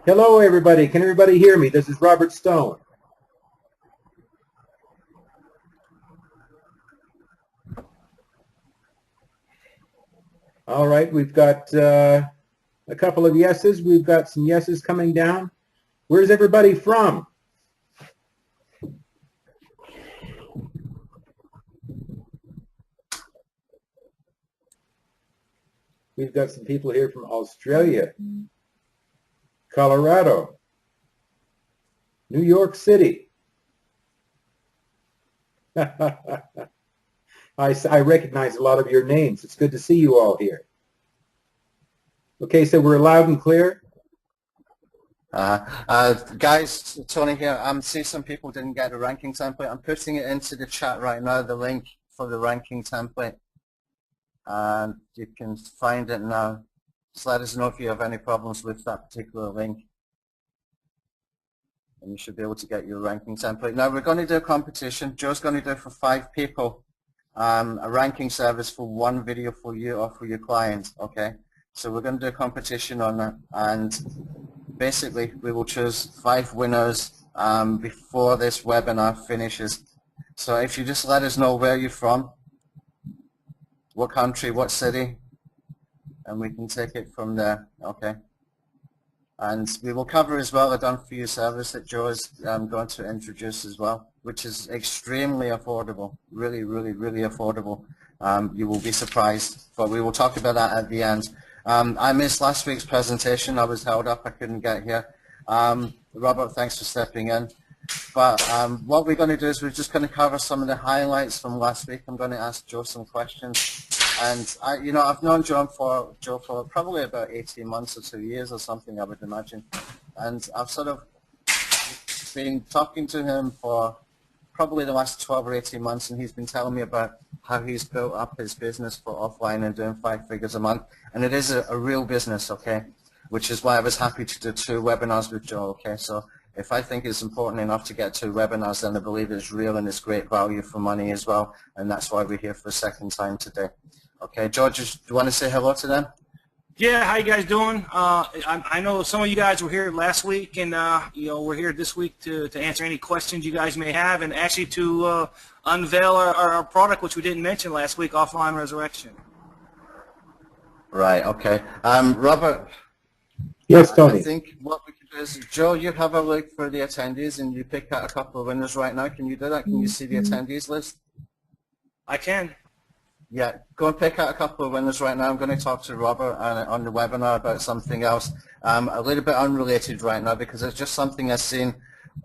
Hello, everybody. Can everybody hear me? This is Robert Stone. All right, we've got a couple of yeses. We've got some yeses coming down. Where's everybody from? We've got some people here from Australia, Colorado, New York City. I recognize a lot of your names. It's good to see you all here. Okay, so we're loud and clear. Guys, Tony here. See some people didn't get the ranking template. I'm putting it into the chat right now, the link for the ranking template. And you can find it now. Just let us know if you have any problems with that particular link. And you should be able to get your ranking template. Now we're going to do a competition. Joe's going to do for 5 people a ranking service for 1 video for you or for your client. Okay, so we're going to do a competition on that, and basically we will choose 5 winners before this webinar finishes. So if you just let us know where you're from, what country, what city, and we can take it from there. Okay. And we will cover as well a done-for-you service that Joe is going to introduce as well, which is extremely affordable, really, really, really affordable. You will be surprised, but we will talk about that at the end. I missed last week's presentation. I was held up. I couldn't get here. Robert, thanks for stepping in. But what we're going to do is we're just going to cover some of the highlights from last week. I'm going to ask Joe some questions. And I've known Joe for probably about 18 months or 2 years or something, I would imagine. And I've sort of been talking to him for probably the last 12 or 18 months, and he's been telling me about how he's built up his business for offline and doing 5 figures a month. And it is a real business, okay, which is why I was happy to do 2 webinars with Joe, okay. So if I think it's important enough to get 2 webinars, then I believe it's real and it's great value for money as well. And that's why we're here for a second time today. Okay, George, do you want to say hello to them? Yeah, how you guys doing? I know some of you guys were here last week, and we're here this week to answer any questions you guys may have, and actually to unveil our product, which we didn't mention last week, Offline Resurrection. Right. Okay. Robert. Yes, Tony. I think what we can do is, Joe, you have a look for the attendees, and you pick out a couple of winners right now. Can you do that? Can you see the attendees list? I can. Yeah, go and pick out a couple of winners right now. I'm going to talk to Robert on the webinar about something else, a little bit unrelated right now, because it's just something I've seen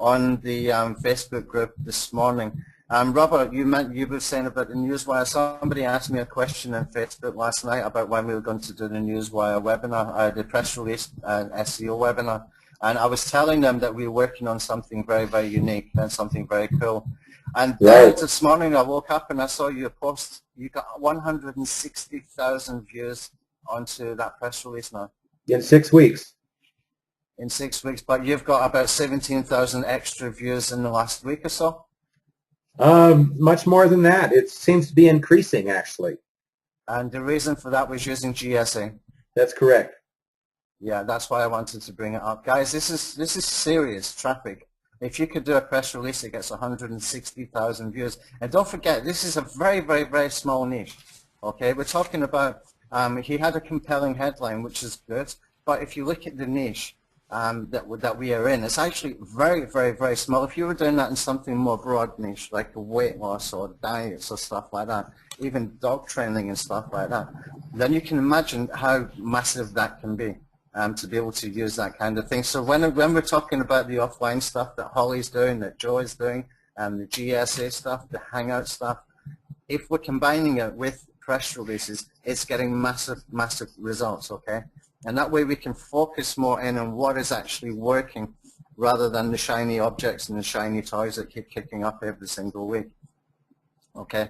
on the Facebook group this morning. Robert, you were saying about the Newswire. Somebody asked me a question on Facebook last night about when we were going to do the Newswire webinar, the press release SEO webinar. And I was telling them that we were working on something very, very unique and something very cool. And this morning I woke up and I saw your post. You got 160,000 views onto that press release now. In 6 weeks. In 6 weeks, but you've got about 17,000 extra views in the last week or so? Much more than that. It seems to be increasing, actually. And the reason for that was using GSA? That's correct. Yeah, that's why I wanted to bring it up. Guys, this is serious traffic. If you could do a press release, it gets 160,000 views. And don't forget, this is a very, very, very small niche. Okay, we're talking about, he had a compelling headline, which is good. But if you look at the niche that we are in, it's actually very, very, very small. If you were doing that in something more broad niche, like a weight loss or diets or stuff like that, even dog training and stuff like that, then you can imagine how massive that can be. To be able to use that kind of thing. So when we're talking about the offline stuff that Holly's doing, that Joe is doing, and the GSA stuff, the Hangout stuff, if we're combining it with press releases, it's getting massive, massive results, okay? And that way we can focus more in on what is actually working rather than the shiny objects and the shiny toys that keep kicking up every single week, okay?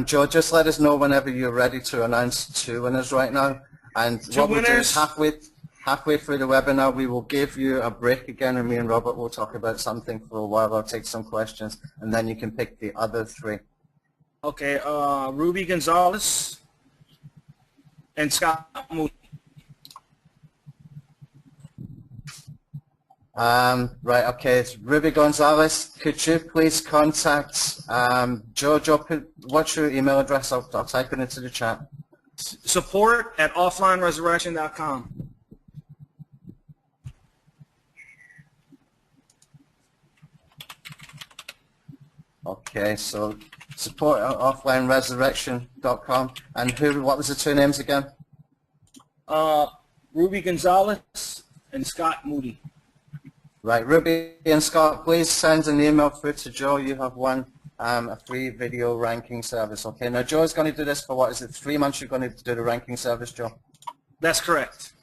Joe, just let us know whenever you're ready to announce 2 winners right now. And what we'll do is halfway through the webinar, we will give you a break again, and me and Robert will talk about something for a while. I'll take some questions, and then you can pick the other 3. Okay, Ruby Gonzalez and Scott Moody. Right, okay, it's Ruby Gonzalez. Could you please contact Joe, what's your email address? I'll type it into the chat. Support@offlineresurrection.com. Okay, so support@offlineresurrection.com. And what was the two names again? Ruby Gonzalez and Scott Moody. Right, Ruby and Scott, please send an email through to Joe. You have won a free video ranking service. Okay, now Joe is going to do this for what is it, 3 months you're going to do the ranking service, Joe? That's correct.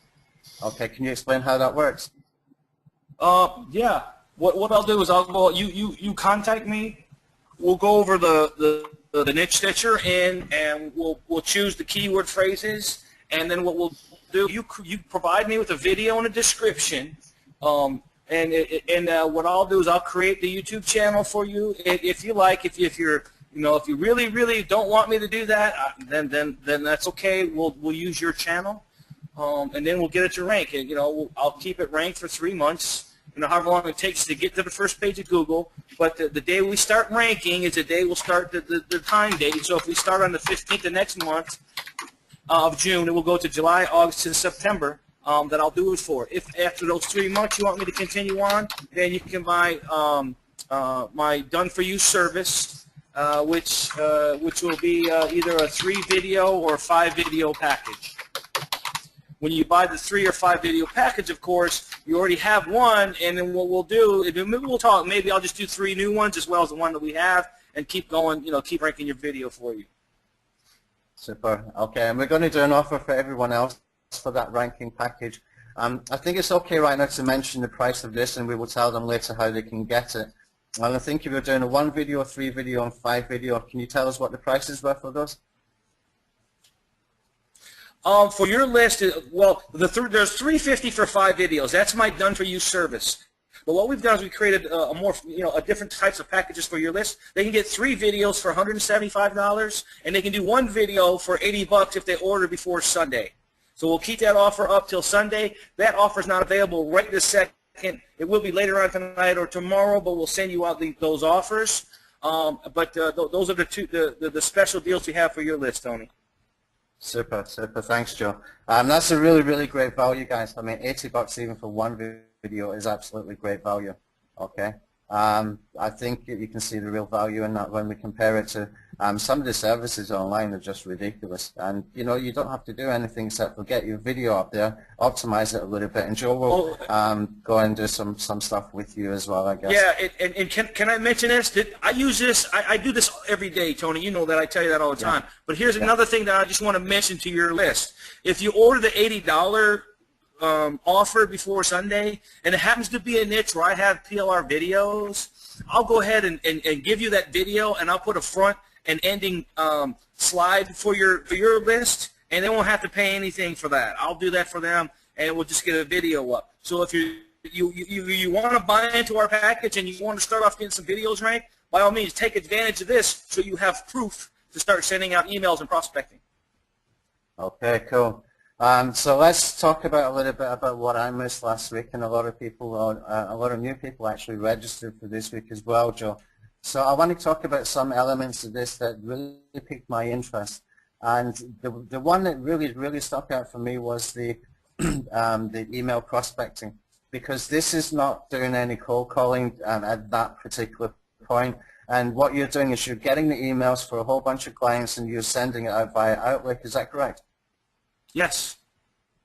Okay, can you explain how that works? Yeah. What I'll do is I'll go. You contact me. We'll go over the niche stitcher and we'll choose the keyword phrases, and then what we'll do, you provide me with a video and a description, and what I'll do is I'll create the YouTube channel for you if you like. If you really don't want me to do that, then that's okay. We'll use your channel, and then we'll get it to rank. And I'll keep it ranked for 3 months. However long it takes to get to the first page of Google. But the day we start ranking is the day we'll start the time date. So if we start on the 15th of next month of June, it will go to July, August, to September that I'll do it for. If after those 3 months you want me to continue on, then you can buy my Done For You service, which will be either a 3-video or 5-video package. When you buy the 3 or 5 video package, of course, you already have one, and then what we'll do, maybe we'll talk, maybe I'll just do 3 new ones as well as the one that we have, and keep going, keep ranking your video for you. Super. Okay, and we're going to do an offer for everyone else for that ranking package. I think it's okay right now to mention the price of this, and we will tell them later how they can get it. And I think if you're doing a 1 video, 3 video, and 5 video, can you tell us what the prices were for those? For your list, well, there's $350 for 5 videos. That's my Done For You service. But what we've done is we created a different types of packages for your list. They can get 3 videos for $175, and they can do 1 video for $80 if they order before Sunday. So we'll keep that offer up till Sunday. That offer is not available right this second. It will be later on tonight or tomorrow, but we'll send you out those offers. But those are the special deals we have for your list, Tony. Super, super. Thanks, Joe. That's a really, really great value, guys. I mean, $80 even for 1 video is absolutely great value. Okay. I think you can see the real value in that when we compare it to some of the services online are just ridiculous. And you don't have to do anything except for get your video up there, optimize it a little bit, and Joe will go and do some stuff with you as well, I guess. Yeah, and can I mention this? I use this. I do this every day, Tony. You know that. I tell you that all the time. But here's another thing that I just want to mention to your list. If you order the $80 offer before Sunday, and it happens to be a niche where I have PLR videos, I'll go ahead and give you that video, and I'll put a front and ending slide for your list, and they won't have to pay anything for that. I'll do that for them, and we'll just get a video up. So if you want to buy into our package and you want to start off getting some videos ranked, by all means, take advantage of this so you have proof to start sending out emails and prospecting. Okay, cool. So let's talk about a little bit about what I missed last week, and a lot of new people actually registered for this week as well, Joe. So I want to talk about some elements of this that really piqued my interest, and the one that really stuck out for me was the email prospecting, because this is not doing any cold calling at that particular point. And what you're doing is you're getting the emails for a whole bunch of clients, and you're sending it out via Outlook. Is that correct? Yes.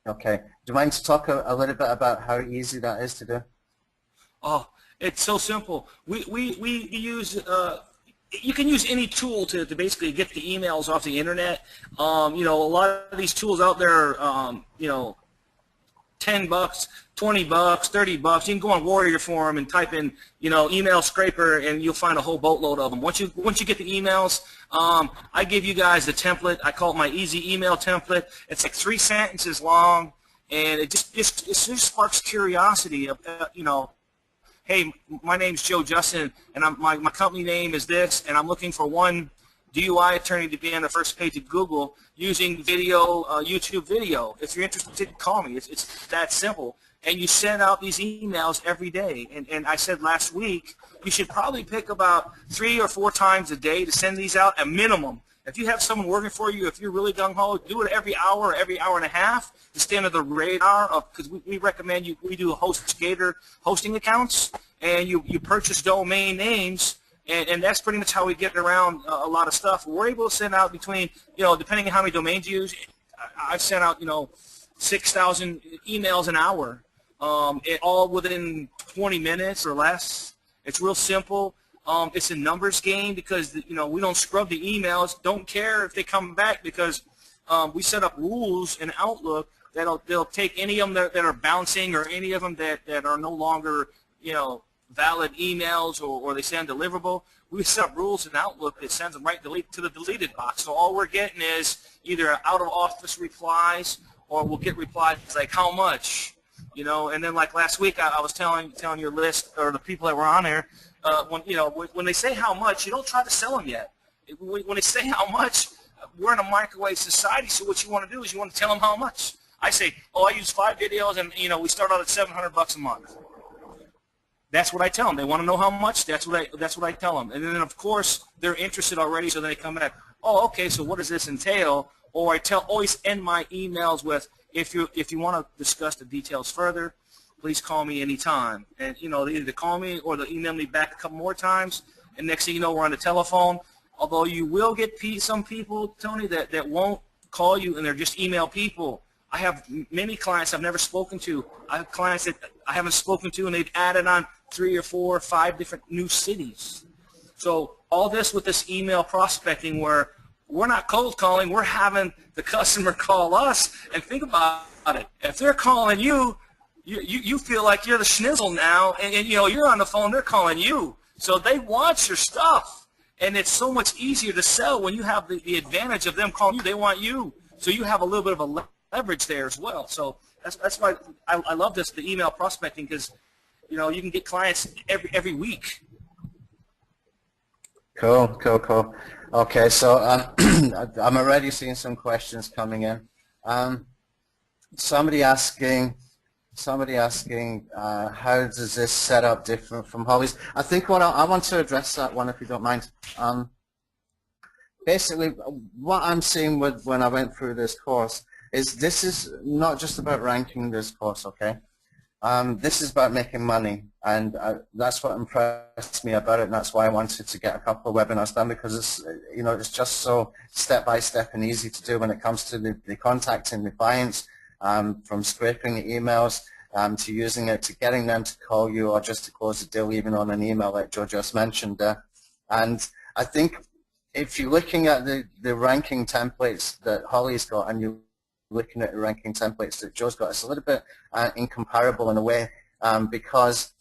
Okay. Do you mind to talk a little bit about how easy that is to do? Oh, it's so simple. We use you can use any tool to basically get the emails off the internet. A lot of these tools out there, $10, $20, $30. You can go on Warrior Forum and type in, email scraper, and you'll find a whole boatload of them. Once you get the emails, I give you guys the template. I call it my easy email template. It's like 3 sentences long, and it just sparks curiosity. Hey, my name's Joe Justin, and my company name is this, and I'm looking for one DUI attorney to be on the first page of Google using video, YouTube video. If you're interested, call me. It's that simple. and you send out these emails every day. And I said last week, you should probably pick about 3 or 4 times a day to send these out, a minimum. If you have someone working for you, if you're really gung-ho, do it every hour or every hour and a half to stay under the radar, because we recommend we do HostGator hosting accounts, and you purchase domain names, and that's pretty much how we get around a lot of stuff. We're able to send out between, depending on how many domains you use, I've sent out, 6,000 emails an hour, all within 20 minutes or less. It's real simple. It's a numbers game because, we don't scrub the emails. Don't care if they come back because we set up rules in Outlook that they'll take any of them that are bouncing or any of them that are no longer, valid emails or they say undeliverable. We set up rules in Outlook that sends them right to the deleted box. So all we're getting is either out of office replies or we'll get replies like how much, and then like last week I was telling your list or the people that were on there, when they say how much, you don't try to sell them yet. When they say how much, we're in a microwave society, so what you want to do is you want to tell them how much. I say, I use 5 videos, and we start out at $700 a month. That's what I tell them. They want to know how much. That's what I tell them. And then of course they're interested already, so they come back. Oh, okay. So what does this entail? Or I always end my emails with, if you want to discuss the details further, please call me anytime. And they either call me or they'll email me back a couple more times. And next thing you know, we're on the telephone. Although you will get some people, Tony, that won't call you and they're just email people. I have many clients I've never spoken to. I have clients that I haven't spoken to, and they've added on 3 or 4 or 5 different new cities. So all this with this email prospecting where we're not cold calling, we're having the customer call us. And think about it. If they're calling you, you feel like you're the schnizzle now, and you're on the phone, they're calling you. So they want your stuff. And it's so much easier to sell when you have the advantage of them calling you. They want you. So you have a little bit of a leverage there as well. So that's why I love the email prospecting, because you can get clients every week. Cool. Okay, so I'm already seeing some questions coming in. Somebody asking, how does this setup different from Holly's? I think I want to address that one, if you don't mind. Basically, what I'm seeing when I went through this course is this is not just about ranking this course, okay? This is about making money, and that's what impressed me about it, and that's why I wanted to get a couple of webinars done, because it's just so step-by-step and easy to do when it comes to the contacting the clients, from scraping the emails to using it, to getting them to call you or just to close the deal even on an email like Joe just mentioned there. And I think if you're looking at the ranking templates that Holly's got and you're looking at the ranking templates that Joe's got, it's a little bit incomparable in a way, because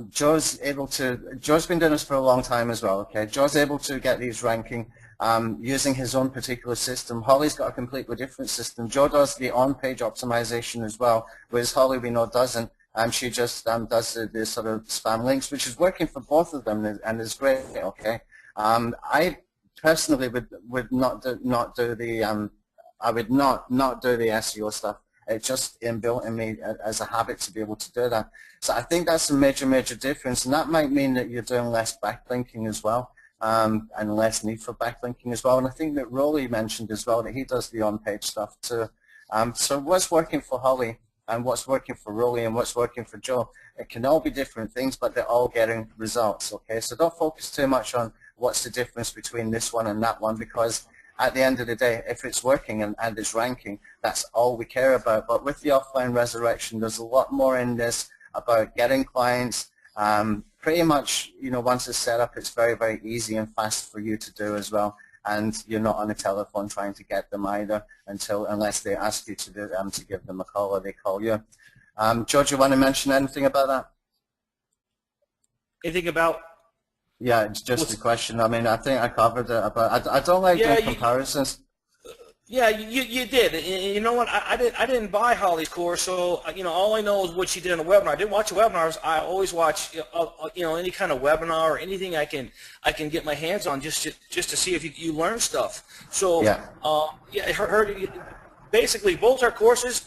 Joe's been doing this for a long time as well, okay? Joe's able to get these ranking using his own particular system. Holly's got a completely different system. Joe does the on-page optimization as well, whereas Holly, we know, doesn't. She just does the sort of spam links, which is working for both of them and is great, okay? I personally would not do the I would not do the SEO stuff. It's just inbuilt in me as a habit to be able to do that. So I think that's a major difference, and that might mean that you're doing less backlinking as well, and less need for backlinking as well. And I think that Rolly mentioned as well that he does the on-page stuff too. So what's working for Holly and what's working for Rolly and what's working for Joe, it can all be different things, but they're all getting results, okay? So don't focus too much on what's the difference between this one and that one, because at the end of the day, if it's working and it's ranking, that's all we care about. But with the offline resurrection, there's a lot more in this about getting clients. Pretty much, once it's set up, it's very easy and fast for you to do as well. And you're not on the telephone trying to get them either unless they ask you to do to give them a call or they call you. George, you want to mention anything about that? Anything about? Yeah, it's just a question. I mean, I think I covered it. But I don't like doing comparisons. Yeah, you did. You know what? I didn't buy Holly's course, so all I know is what she did in a webinar. I didn't watch webinars. I always watch any kind of webinar or anything I can get my hands on just to see if you learn stuff. So yeah, basically both our courses,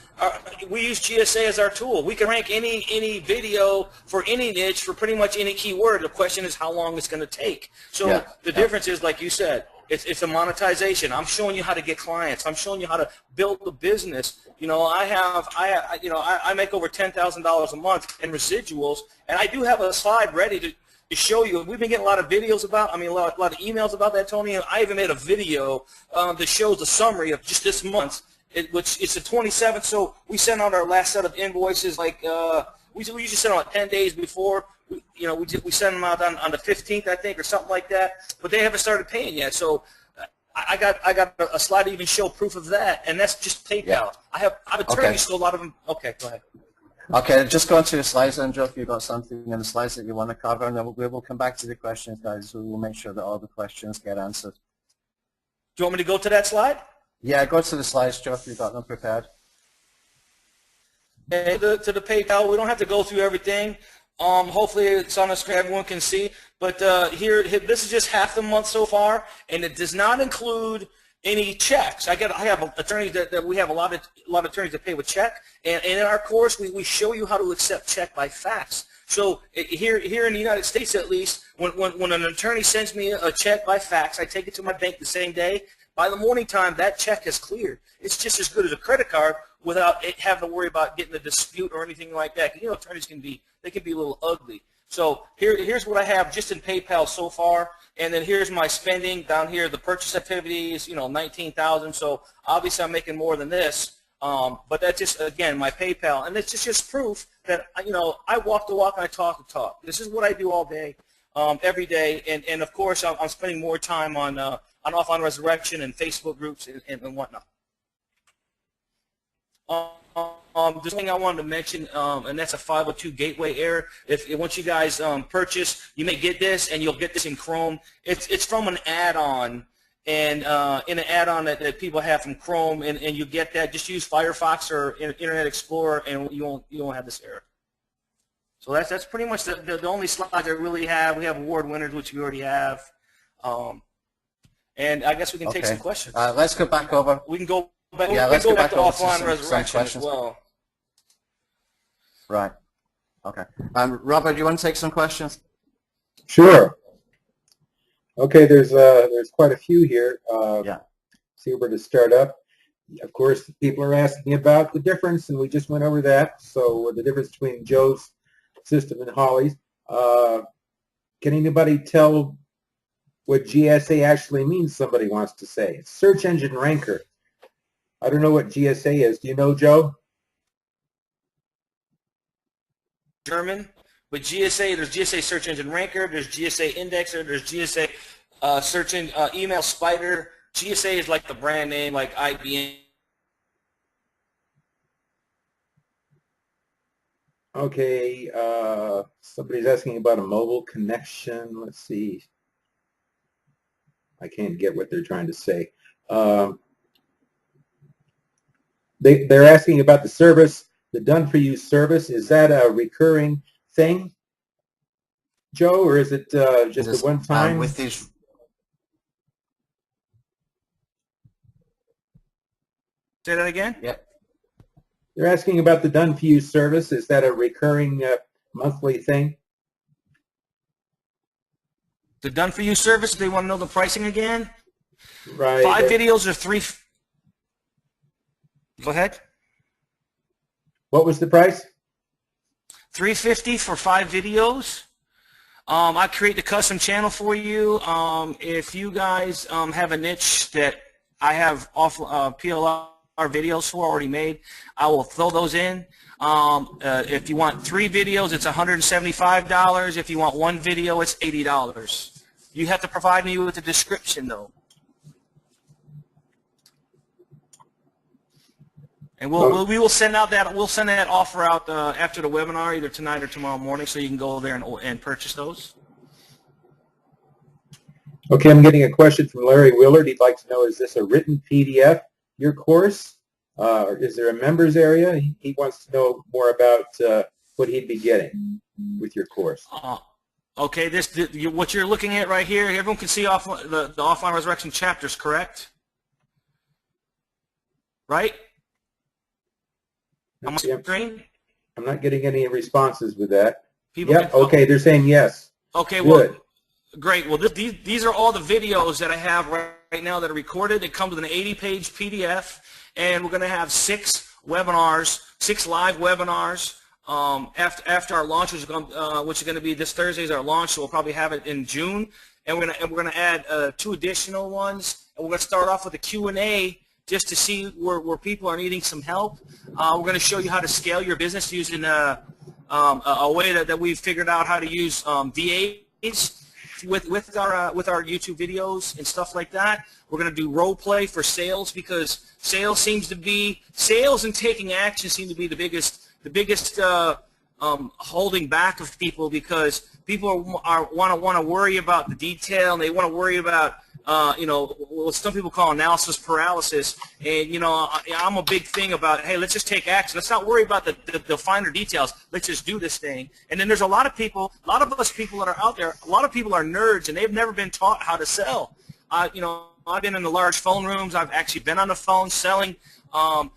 we use GSA as our tool. We can rank any video for any niche for pretty much any keyword. The question is how long it's going to take. So the difference is, like you said, it's a monetization. I'm showing you how to get clients. I'm showing you how to build a business. You know, I make over $10,000 a month in residuals, and I do have a slide ready to show you. We've been getting a lot of videos about, a lot of emails about that, Tony, and I even made a video that shows the summary of just this month, which it's the 27th, so we sent out our last set of invoices, like, we usually send them out 10 days before. We send them out on the 15th, I think, or something like that, but they haven't started paying yet, so I got a slide to even show proof of that, and that's just PayPal. Yeah. I have attorneys, so a lot of them, okay, go ahead. Okay, just go into the slides then, Joe, if you've got something in the slides that you want to cover, and then we will come back to the questions, guys, so we'll make sure that all the questions get answered. Do you want me to go to that slide? Yeah, go to the slides, Joe, if you've got them prepared. To the PayPal, we don't have to go through everything. Hopefully it's on the screen, everyone can see. But here, this is just half the month so far, and it does not include any checks. I have attorneys that we have a lot of attorneys that pay with check, and in our course we show you how to accept check by fax. So here in the United States, at least, when an attorney sends me a check by fax, I take it to my bank the same day. By the morning time, that check is cleared. It's just as good as a credit card without having to worry about getting a dispute or anything like that. 'Cause, attorneys can be a little ugly. So here's what I have just in PayPal so far, and then here's my spending down here. The purchase activities, 19,000. So obviously I'm making more than this, but that's just, again, my PayPal, and it's just proof that I walk the walk and I talk the talk. This is what I do all day, every day, and of course I'm spending more time on Offline Resurrection and Facebook groups and whatnot. This thing I wanted to mention, and that's a 502 gateway error. If once you guys purchase, you may get this, and you'll get this in Chrome. It's from an add-on, and in an add-on that people have from Chrome, and you get that. Just use Firefox or Internet Explorer, and you won't have this error. So that's pretty much the only slides I really have. We have award winners, which we already have, and I guess we can take some questions. Let's go back over. We can go. But yeah, let's go back to over Offline some Resurrection questions as well. Right. Okay. Robert, do you want to take some questions? Sure. Okay, there's quite a few here. See where to start up. Of course, people are asking about the difference, and we just went over that. So the difference between Joe's system and Holly's. Can anybody tell what GSA actually means? Somebody wants to say. It's search engine ranker. I don't know what GSA is. Do you know, Joe? German, but GSA, there's GSA Search Engine Ranker, there's GSA Indexer, there's GSA Search Engine Email Spider. GSA is like the brand name, like IBM. Okay, somebody's asking about a mobile connection. Let's see. I can't get what they're trying to say. They're asking about the service, the done-for-you service. Is that a recurring thing, Joe, or is it just a one-time? With these. Say that again? Yep. They're asking about the done-for-you service. Is that a recurring monthly thing? The done-for-you service, they want to know the pricing again? Right. 5 videos or 3... Go ahead. What was the price? $350 for 5 videos. I create the custom channel for you. If you guys have a niche that I have PLR videos for already made, I will throw those in. If you want 3 videos, it's $175. If you want 1 video, it's $80. You have to provide me with a description, though. And we will send out that offer out after the webinar, either tonight or tomorrow morning, so you can go there and purchase those. Okay, I'm getting a question from Larry Willard. He'd like to know, is this a written PDF, your course? Or is there a members area? He wants to know more about what he'd be getting with your course. Okay, what you're looking at right here, everyone can see the Offline Resurrection chapters, correct? Right? on my screen? I'm not getting any responses with that. People yep, okay, they're saying yes. Okay, good. Well, great. Well, these are all the videos that I have right now that are recorded. They come with an 80-page PDF, and we're going to have 6 webinars, 6 live webinars after our launch, which is going to be this Thursday is our launch, so we'll probably have it in June. And we're going to add 2 additional ones, and we're going to start off with a Q&A just to see where people are needing some help. We're going to show you how to scale your business using a way that we've figured out how to use VAs with our YouTube videos and stuff like that. We're going to do role play for sales, because sales and taking action seem to be the biggest holding back of people, because people want to worry about the detail, and they want to worry about what some people call analysis paralysis. And I'm a big thing about, hey, let's just take action. Let's not worry about the finer details. Let's just do this thing. And then there's a lot of us people that are out there. A lot of people are nerds, and they've never been taught how to sell. I've been in the large phone rooms. I've actually been on the phone selling.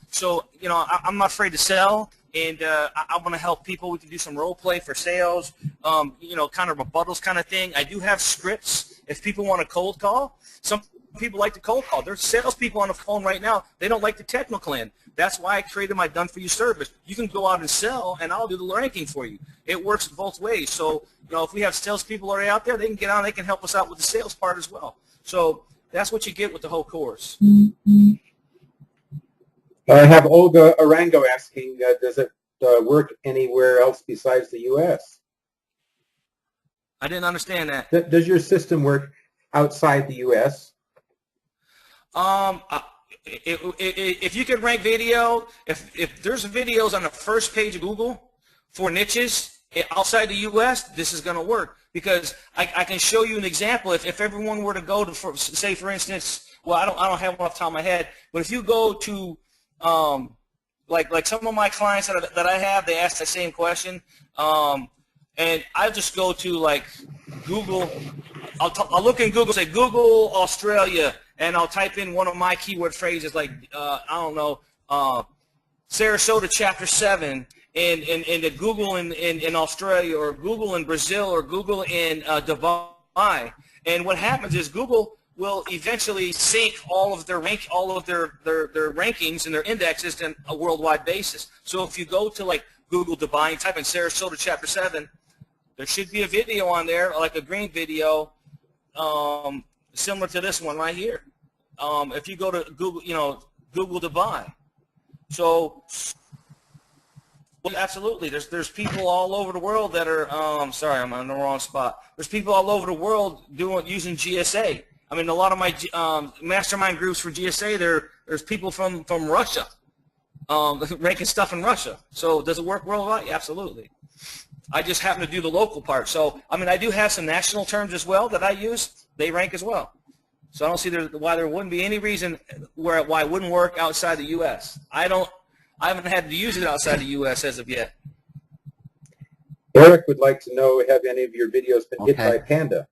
So I'm not afraid to sell. And I want to help people. We can do some role play for sales, kind of rebuttals kind of thing. I do have scripts if people want to cold call. Some people like to cold call. There's salespeople on the phone right now. They don't like the technical end. That's why I created my Done For You service. You can go out and sell, and I'll do the ranking for you. It works both ways. So, if we have salespeople already out there, they can get on. They can help us out with the sales part as well. So that's what you get with the whole course. I have Olga Arango asking, does it work anywhere else besides the U.S.? I didn't understand that. Does your system work outside the U.S.? If you could rank video, if there's videos on the first page of Google for niches outside the U.S., this is going to work, because I can show you an example. If everyone were to go to, say, for instance, well, I don't have one off the top of my head, but if you go to like some of my clients that I have, they ask the same question, and I just go to like Google. I'll look in Google, say Google Australia, and I'll type in one of my keyword phrases like I don't know, Sarasota Chapter 7, and the Google in Australia, or Google in Brazil, or Google in Dubai. And what happens is Google will eventually sync all of their rankings and their indexes on a worldwide basis. So if you go to like Google Dubai and type in Sarasota Chapter 7, there should be a video on there, like a green video, similar to this one right here. If you go to Google, Google Dubai. So absolutely, there's people all over the world that are. Sorry, I'm on the wrong spot. There's people all over the world using GSA. I mean, a lot of my mastermind groups for GSA, there's people from Russia ranking stuff in Russia. So does it work worldwide? Absolutely. I just happen to do the local part. So, I mean, I do have some national terms as well that I use. They rank as well. So I don't see why there wouldn't be any reason why it wouldn't work outside the U.S. I haven't had to use it outside the U.S. as of yet. Eric would like to know, have any of your videos been hit by Panda?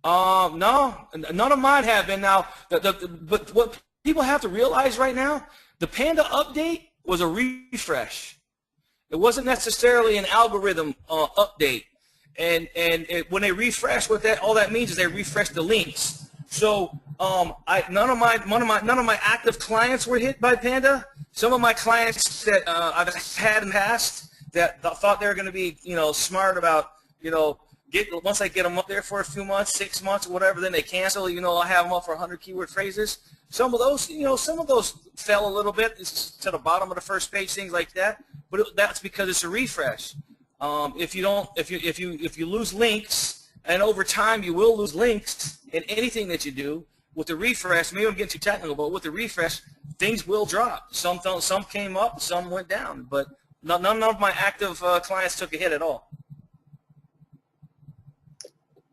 No, none of mine have been. Now, but what people have to realize right now, the Panda update was a refresh. It wasn't necessarily an algorithm update. And when they refresh, all that means is they refresh the links. So none of my active clients were hit by Panda. Some of my clients that I've had in the past that thought they were going to be smart about once I get them up there for a few months, 6 months, or whatever, then they cancel. I have them up for 100 keyword phrases. Some of those, fell a little bit to the bottom of the first page, things like that. But that's because it's a refresh. If you lose links, and over time you will lose links in anything that you do, with the refresh, maybe I'm getting too technical, but with the refresh, things will drop. Some came up, some went down, but none of my active clients took a hit at all.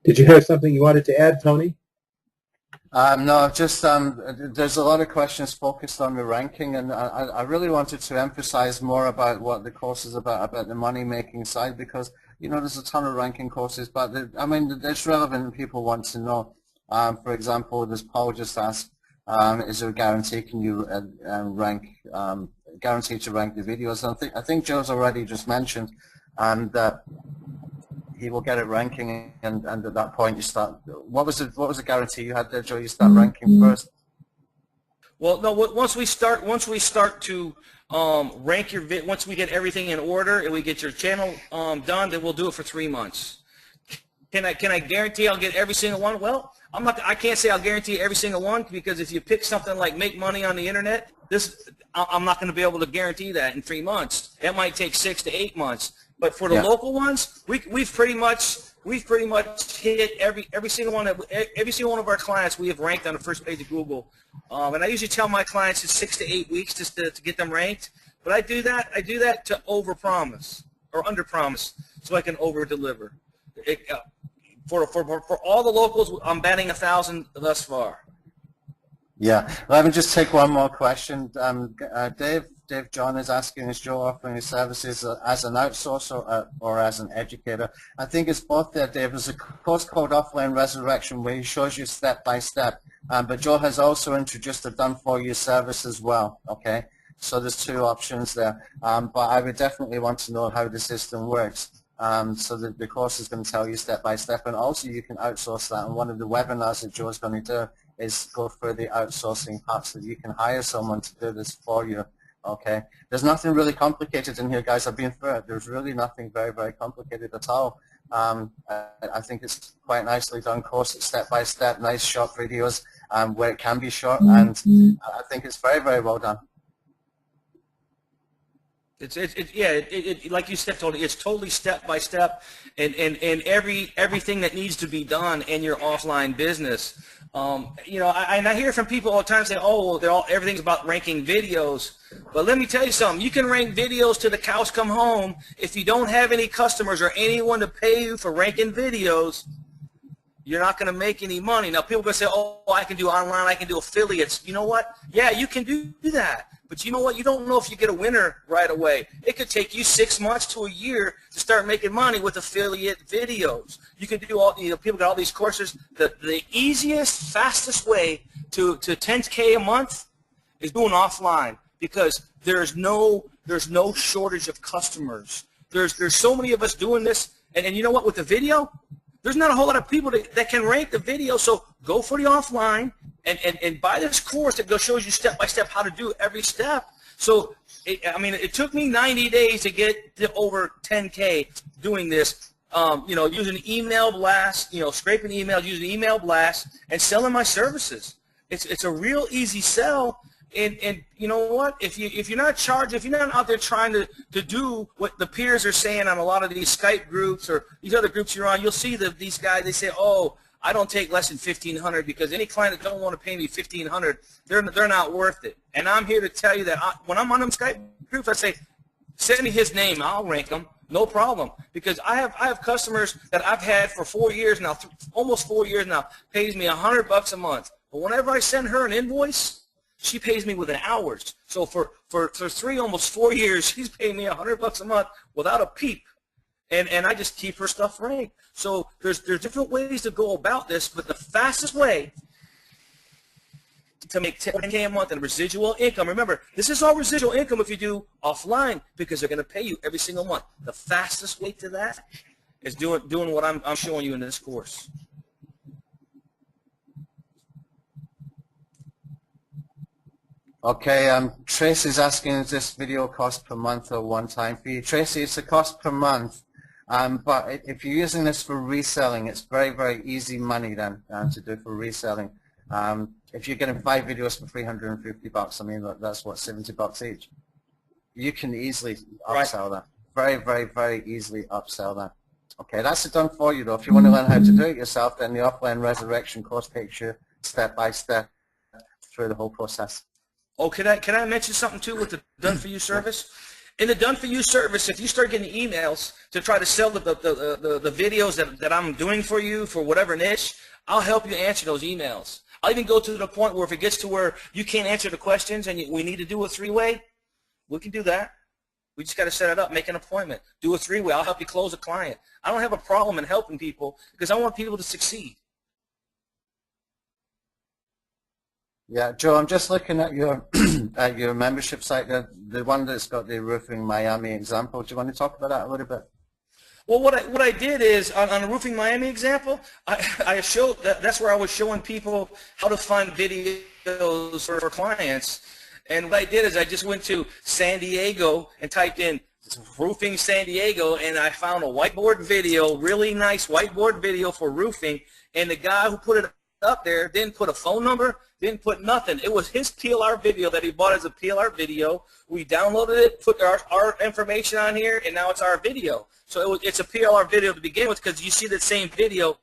Did you have something you wanted to add, Tony? No, just there's a lot of questions focused on the ranking, and I really wanted to emphasize more about what the course is about the money-making side, because there's a ton of ranking courses, but it's relevant and people want to know. For example, this Paul just asked, is there a guarantee? Can you rank guaranteed to rank the videos. And I think Joe's already just mentioned that he will get it ranking, and at that point you start. What was the guarantee you had there, Joe? You start ranking first. Well, no. Once we start to rank your once we get everything in order and we get your channel done, then we'll do it for 3 months. Can I guarantee I'll get every single one? Well, I can't say I'll guarantee every single one, because if you pick something like make money on the internet, I'm not going to be able to guarantee that in 3 months. That might take 6 to 8 months. But for the local ones, we've pretty much hit every single one of our clients. We have ranked on the first page of Google, and I usually tell my clients it's 6 to 8 weeks just to get them ranked. But I do that to overpromise or underpromise, so I can overdeliver. For all the locals, I'm batting 1,000 thus far. Yeah. Let me just take one more question. Dave John is asking, is Joe offering his services as an outsourcer or as an educator? I think it's both there, Dave. There's a course called Offline Resurrection where he shows you step by step. But Joe has also introduced a done-for-you service as well, okay? So there's 2 options there. But I would definitely want to know how the system works. So the course is going to tell you step by step, and also you can outsource that. And one of the webinars that Joe's going to do is go through the outsourcing part, so you can hire someone to do this for you. Okay, there's nothing really complicated in here, guys. I've been through it. There's really nothing very, very complicated at all. I think it's quite nicely done course. It's step by step, nice short videos where it can be short, and I think it's very, very well done. Like you said, totally. It's totally step by step, and everything that needs to be done in your offline business. I hear from people all the time say, "Oh, well, everything's about ranking videos." But let me tell you something. You can rank videos till the cows come home. If you don't have any customers or anyone to pay you for ranking videos, you're not going to make any money. Now, people are going to say, "Oh, I can do online. I can do affiliates." You know what? Yeah, you can do that. But you know what? You don't know if you get a winner right away. It could take you 6 months to a year to start making money with affiliate videos. You can do all, people got all these courses. The easiest, fastest way to 10K a month is doing offline, because there's no shortage of customers. There's so many of us doing this, and you know what? With the video, there's not a whole lot of people that can rank the video. So go for the offline. And buy this course that shows you step by step how to do every step. So, it took me 90 days to get to over 10K doing this. Using email blast, scraping emails, using email blast, and selling my services. It's a real easy sell. And you know what? If you're not out there trying to do what the peers are saying on a lot of these Skype groups or these other groups you're on, you'll see that these guys, they say, "Oh, I don't take less than $1,500 because any client that don't want to pay me $1,500, they're not worth it." And I'm here to tell you that when I'm on them Skype groups, I say, "Send me his name, I'll rank him, no problem." Because I have customers that I've had for 4 years now, almost 4 years now, pays me $100 a month. But whenever I send her an invoice, she pays me within hours. So for 3, almost 4 years, she's paying me $100 a month without a peep. And I just keep her stuff ranked. So there's different ways to go about this, but the fastest way to make 10K a month in residual income, remember, this is all residual income if you do offline, because they're going to pay you every single month. The fastest way to that is doing what I'm showing you in this course. Okay, Tracy's asking, is this video cost per month or one-time fee? Tracy, it's a cost per month. But if you're using this for reselling, it's very, very easy money then to do for reselling. If you're getting 5 videos for $350, that's what, $70 each. You can easily upsell that. Very, very, very easily upsell that. Okay, that's it done for you though. If you want to learn how to do it yourself, then the Offline Resurrection course takes you step by step through the whole process. Oh, can I mention something too with the Done For You service? In the Done For You service, if you start getting emails to try to sell the videos that I'm doing for you for whatever niche, I'll help you answer those emails. I'll even go to the point where if it gets to where you can't answer the questions and we need to do a 3-way, we can do that. We just got to set it up, make an appointment, do a 3-way. I'll help you close a client. I don't have a problem in helping people because I want people to succeed. Yeah, Joe, I'm just looking at your your membership site, the one that's got the Roofing Miami example. Do you want to talk about that a little bit? Well, what I did is on the Roofing Miami example, I showed that's where I was showing people how to find videos for clients. And what I did is I just went to San Diego and typed in Roofing San Diego, and I found a whiteboard video, really nice whiteboard video for roofing. And the guy who put it up there didn't put a phone number, didn't put nothing. It was his PLR video that he bought as a PLR video. We downloaded it, put our information on here, and now it's our video. So it's a PLR video to begin with, because you see the same video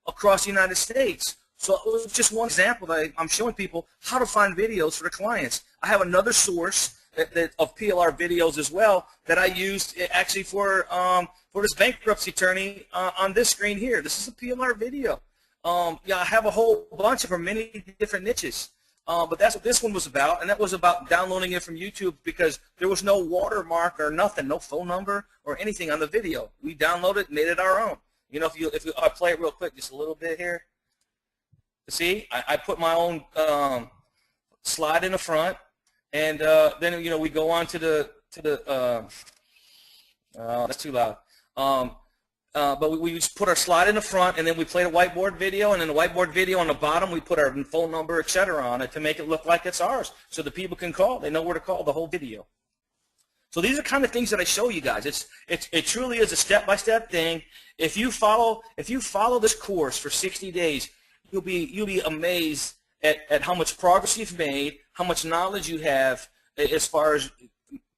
across the United States. So it was just one example that I'm showing people how to find videos for the clients. I have another source of PLR videos as well that I used actually for this bankruptcy attorney on this screen here. This is a PLR video. Yeah, I have a whole bunch of them, many different niches. But that's what this one was about, and that was about downloading it from YouTube because there was no watermark or nothing, no phone number or anything on the video. We downloaded it, made it our own. You know, if I play it real quick, just a little bit here. See, I put my own slide in the front, and then we go on to the that's too loud. But we just put our slide in the front, and then we played a whiteboard video, and in the whiteboard video on the bottom, we put our phone number, etc. on it to make it look like it's ours, so the people can call. They know where to call the whole video. So these are kind of things that I show you guys. It truly is a step-by-step thing. If you follow this course for 60 days, you'll be amazed at how much progress you've made, how much knowledge you have as far as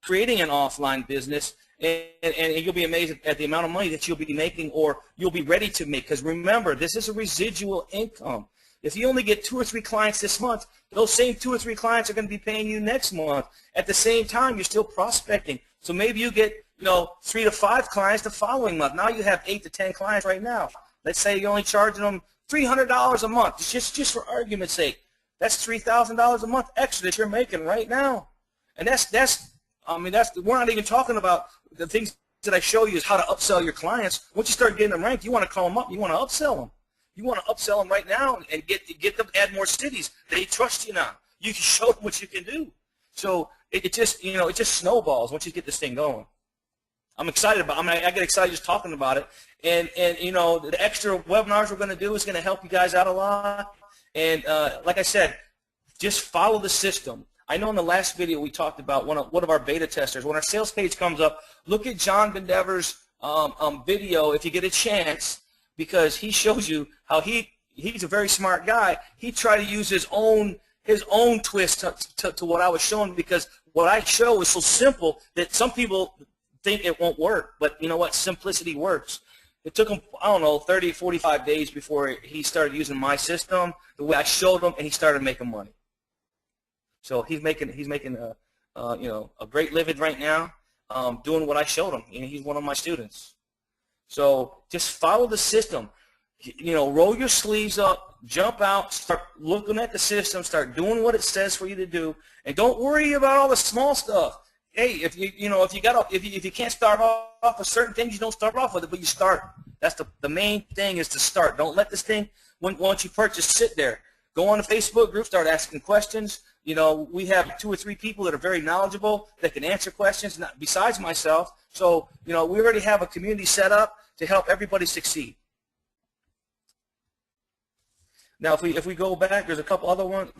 creating an offline business. And you'll be amazed at the amount of money that you'll be making or you'll be ready to make. Because remember, this is a residual income. If you only get 2 or 3 clients this month, those same 2 or 3 clients are going to be paying you next month. At the same time, you're still prospecting. So maybe you get 3 to 5 clients the following month. Now you have 8 to 10 clients right now. Let's say you're only charging them $300 a month, just for argument's sake. That's $3,000 a month extra that you're making right now. And we're not even talking about the things that I show you is how to upsell your clients. Once you start getting them ranked, you want to call them up. You want to upsell them. You want to upsell them right now and get them to add more cities. They trust you now. You can show them what you can do. So it just snowballs once you get this thing going. I'm excited about it. I get excited just talking about it. And the extra webinars we're going to do is going to help you guys out a lot. And like I said, just follow the system. I know in the last video we talked about one of our beta testers. When our sales page comes up, look at John Bendever's video if you get a chance, because he shows you how he's a very smart guy. He tried to use his own twist to what I was showing, because what I show is so simple that some people think it won't work. But you know what? Simplicity works. It took him, 30, 45 days before he started using my system, the way I showed him, and he started making money. So he's making a great living right now, doing what I showed him. He's one of my students. So just follow the system. Roll your sleeves up, jump out, start looking at the system, start doing what it says for you to do, and don't worry about all the small stuff. Hey, if you can't start off with certain things, you don't start off with it, but you start. That's the main thing, is to start. Don't let this thing, once you purchase, sit there. Go on the Facebook group, start asking questions. We have 2 or 3 people that are very knowledgeable that can answer questions, besides myself. So, we already have a community set up to help everybody succeed. Now, if we go back, there's a couple other ones,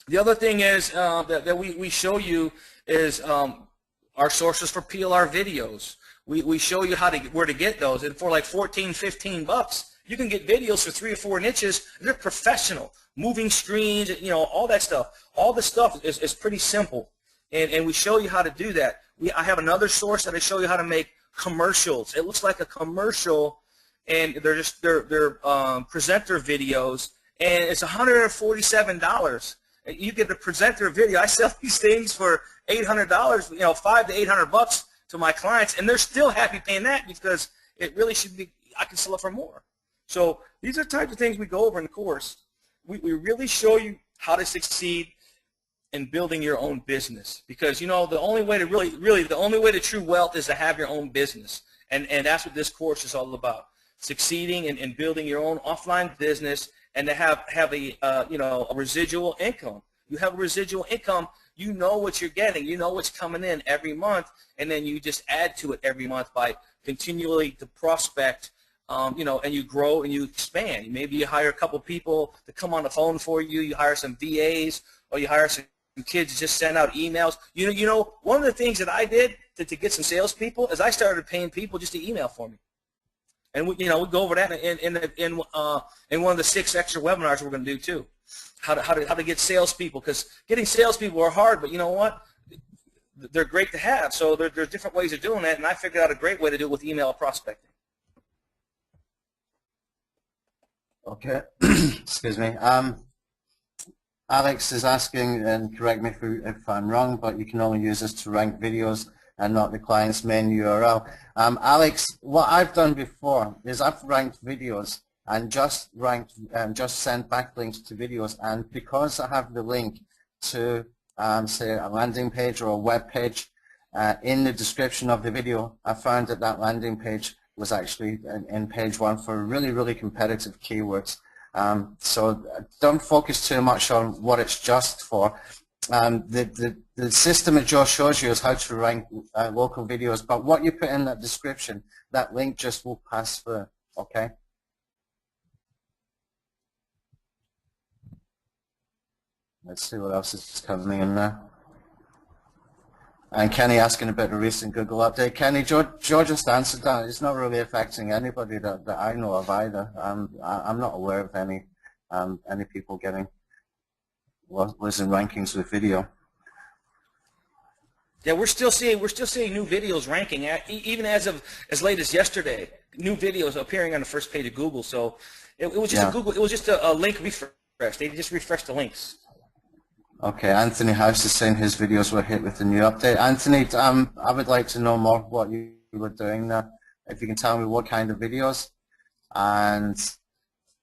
the other thing is that we show you is our sources for PLR videos. We show you where to get those, and for like $14, $15, you can get videos for 3 or 4 niches. They're professional, moving screens, all that stuff. All the stuff is pretty simple, and we show you how to do that. I have another source that I show you how to make commercials. It looks like a commercial, and they're presenter videos, and it's $147. You get a presenter video. I sell these things for $800, $500 to $800 to my clients, and they're still happy paying that, because it really should be. I can sell it for more. So these are types of things we go over in the course. We really show you how to succeed in building your own business, because the only way to the only way to true wealth is to have your own business, and that's what this course is all about: succeeding and building your own offline business and to have a a residual income. You have a residual income, you know what you're getting, you know what's coming in every month, and then you just add to it every month by continually to prospect, and you grow and you expand. Maybe you hire a couple people to come on the phone for you, you hire some VAs, or you hire some kids to just send out emails. One of the things that I did to get some salespeople is I started paying people just to email for me. And we go over that in one of the 6 extra webinars we're going to do too. How to get salespeople, because getting salespeople are hard, but you know what? They're great to have. So there's different ways of doing that, and I figured out a great way to do it with email prospecting. Okay, excuse me. Alex is asking, and correct me if I'm wrong, but you can only use this to rank videos and not the client's main URL. Alex, what I've done before is I've ranked videos and just sent backlinks to videos, and because I have the link to say a landing page or a web page in the description of the video, I found that landing page was actually in page 1 for really, really competitive keywords. So don't focus too much on what it's just for. The system that Joe shows you is how to rank local videos, but what you put in that description, that link just will pass through, okay? Let's see what else is coming in there. And Kenny asking about the recent Google update. Kenny, Joe just answered that. It's not really affecting anybody that I know of either. I'm not aware of any people getting losing rankings with video. Yeah, we're still seeing new videos ranking, even as late as yesterday. New videos appearing on the first page of Google. So it was just it was just a link refresh. They just refreshed the links. Okay, Anthony House is saying his videos were hit with the new update. Anthony, I would like to know more what you were doing there. If you can tell me what kind of videos and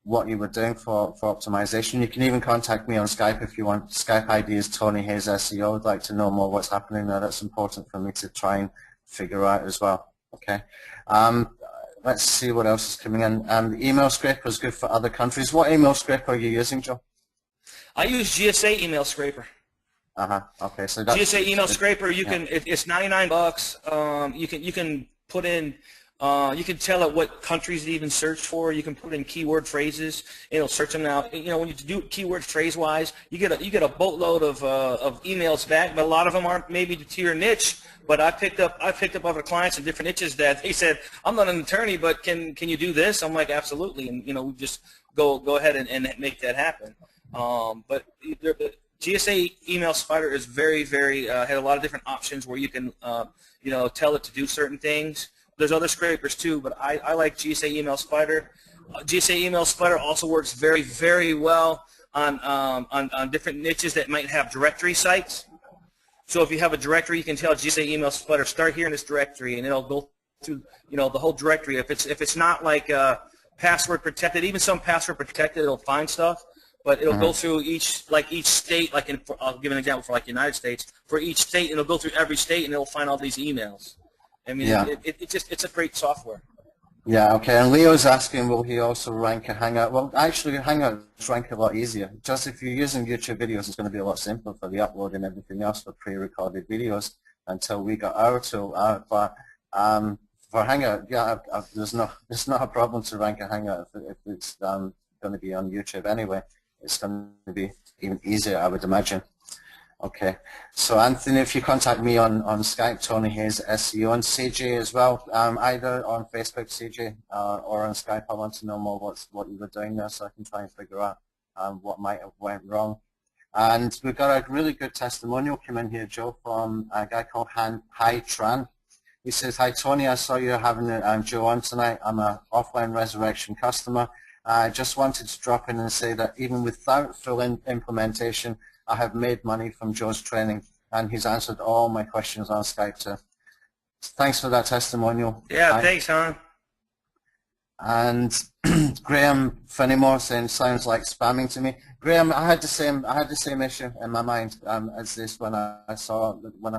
what you were doing for optimization. You can even contact me on Skype if you want. Skype ID is Tony Hayes SEO. I'd like to know more what's happening there. That's important for me to try and figure out as well. Okay. Let's see what else is coming in. The email scraper is good for other countries. What email scraper are you using, Joe? I use GSA email scraper. Okay, so that's GSA email scraper. You can. It's $99. You can put in. You can tell it what countries it even search for. You can put in keyword phrases. It'll search them out. When you do keyword phrase wise, you get a boatload of emails back, but a lot of them aren't maybe to your niche. But I picked up other clients in different niches that they said, I'm not an attorney, but can you do this? I'm like, absolutely, and we just go ahead and make that happen. But the GSA Email Spider is very, very had a lot of different options where you can tell it to do certain things. There's other scrapers too, but I like GSA Email Spider. GSA Email Spider also works very, very well on different niches that might have directory sites. So if you have a directory, you can tell GSA Email Spider, start here in this directory, and it'll go through the whole directory. If it's not like password protected, even some password protected, it'll find stuff. But it'll go through each state. I'll give an example for United States. For each state, it'll go through every state, and it'll find all these emails. I mean, it's a great software. Yeah, okay. And Leo's asking, will he also rank a Hangout? Well, actually, Hangouts rank a lot easier. Just if you're using YouTube videos, it's going to be a lot simpler for the upload and everything else for pre-recorded videos until we got our tool out. But for Hangout, there's not a problem to rank a Hangout if it's going to be on YouTube anyway. It's going to be even easier, I would imagine. Okay, so Anthony, if you contact me on Skype, Tony Hayes SEO, and CJ as well, either on Facebook, CJ, or on Skype, I want to know more what you were doing there so I can try and figure out what might have went wrong. And we've got a really good testimonial come in here, Joe, from a guy called Hai Tran. He says, hi Tony, I saw you having Joe on tonight. I'm an Offline Resurrection customer. I just wanted to drop in and say that even without full implementation, I have made money from Joe's training, and he's answered all my questions on Skype too. Thanks for that testimonial. Yeah, thanks, hon. And Graham Fenimore saying sounds like spamming to me. Graham, I had the same issue in my mind as this when I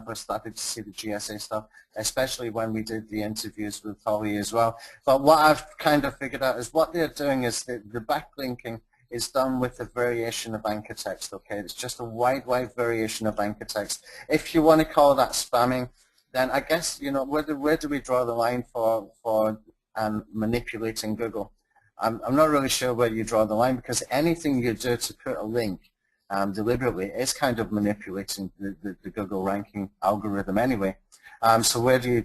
first started to see the GSA stuff, especially when we did the interviews with Holly as well. But what I've kind of figured out is what they're doing is the backlinking is done with a variation of anchor text, okay? It's just a wide variation of anchor text. If you want to call that spamming, then I guess, you know, where do we draw the line for manipulating Google? I'm not really sure where you draw the line, because anything you do to put a link deliberately is kind of manipulating the Google ranking algorithm anyway. So where do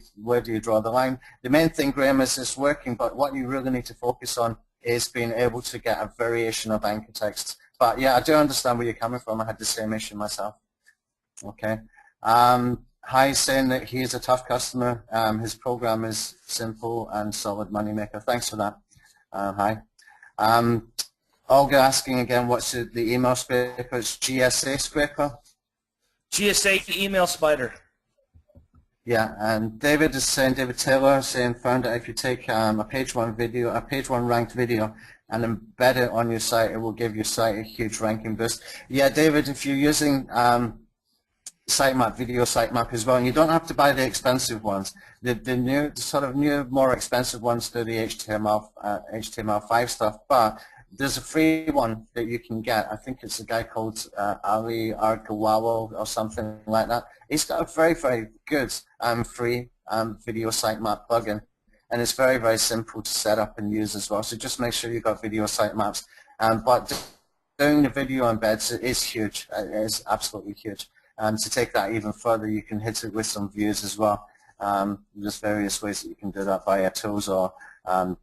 you draw the line? The main thing, Graham, is it's working, but what you really need to focus on is being able to get a variation of anchor text. But yeah, I do understand where you're coming from. I had the same issue myself. Okay. Hi, saying that he is a tough customer. His program is simple and solid moneymaker. Thanks for that. Hi. Olga asking again, what's the email scraper? It's GSA scraper? GSA email spider. Yeah, and David is saying, David Taylor saying, found that if you take a page one ranked video and embed it on your site, it will give your site a huge ranking boost. Yeah, David, if you're using sitemap, video sitemap as well, and you don't have to buy the expensive ones. The sort of new, more expensive ones do the HTML5 stuff, but there's a free one that you can get. I think it's a guy called Ali Argawawo or something like that. He's got a very good free video sitemap plugin, and it's very simple to set up and use as well. So just make sure you've got video sitemaps. But doing the video embeds is huge. It is absolutely huge. To take that even further, you can hit it with some views as well. There's various ways that you can do that via tools or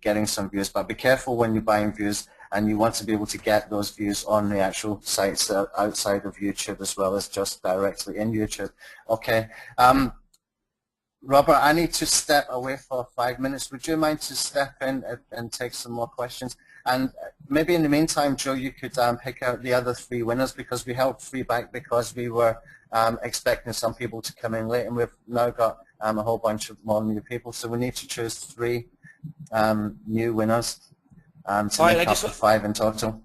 getting some views. But be careful when you're buying views, and you want to be able to get those views on the actual sites that are outside of YouTube as well as just directly in YouTube. Okay. Robert, I need to step away for 5 minutes. Would you mind to step in and take some more questions? And maybe in the meantime, Joe, you could pick out the other 3 winners, because we held 3 back because we were expecting some people to come in late, and we've now got a whole bunch of more new people. So we need to choose 3 new winners to make up the 5 in total.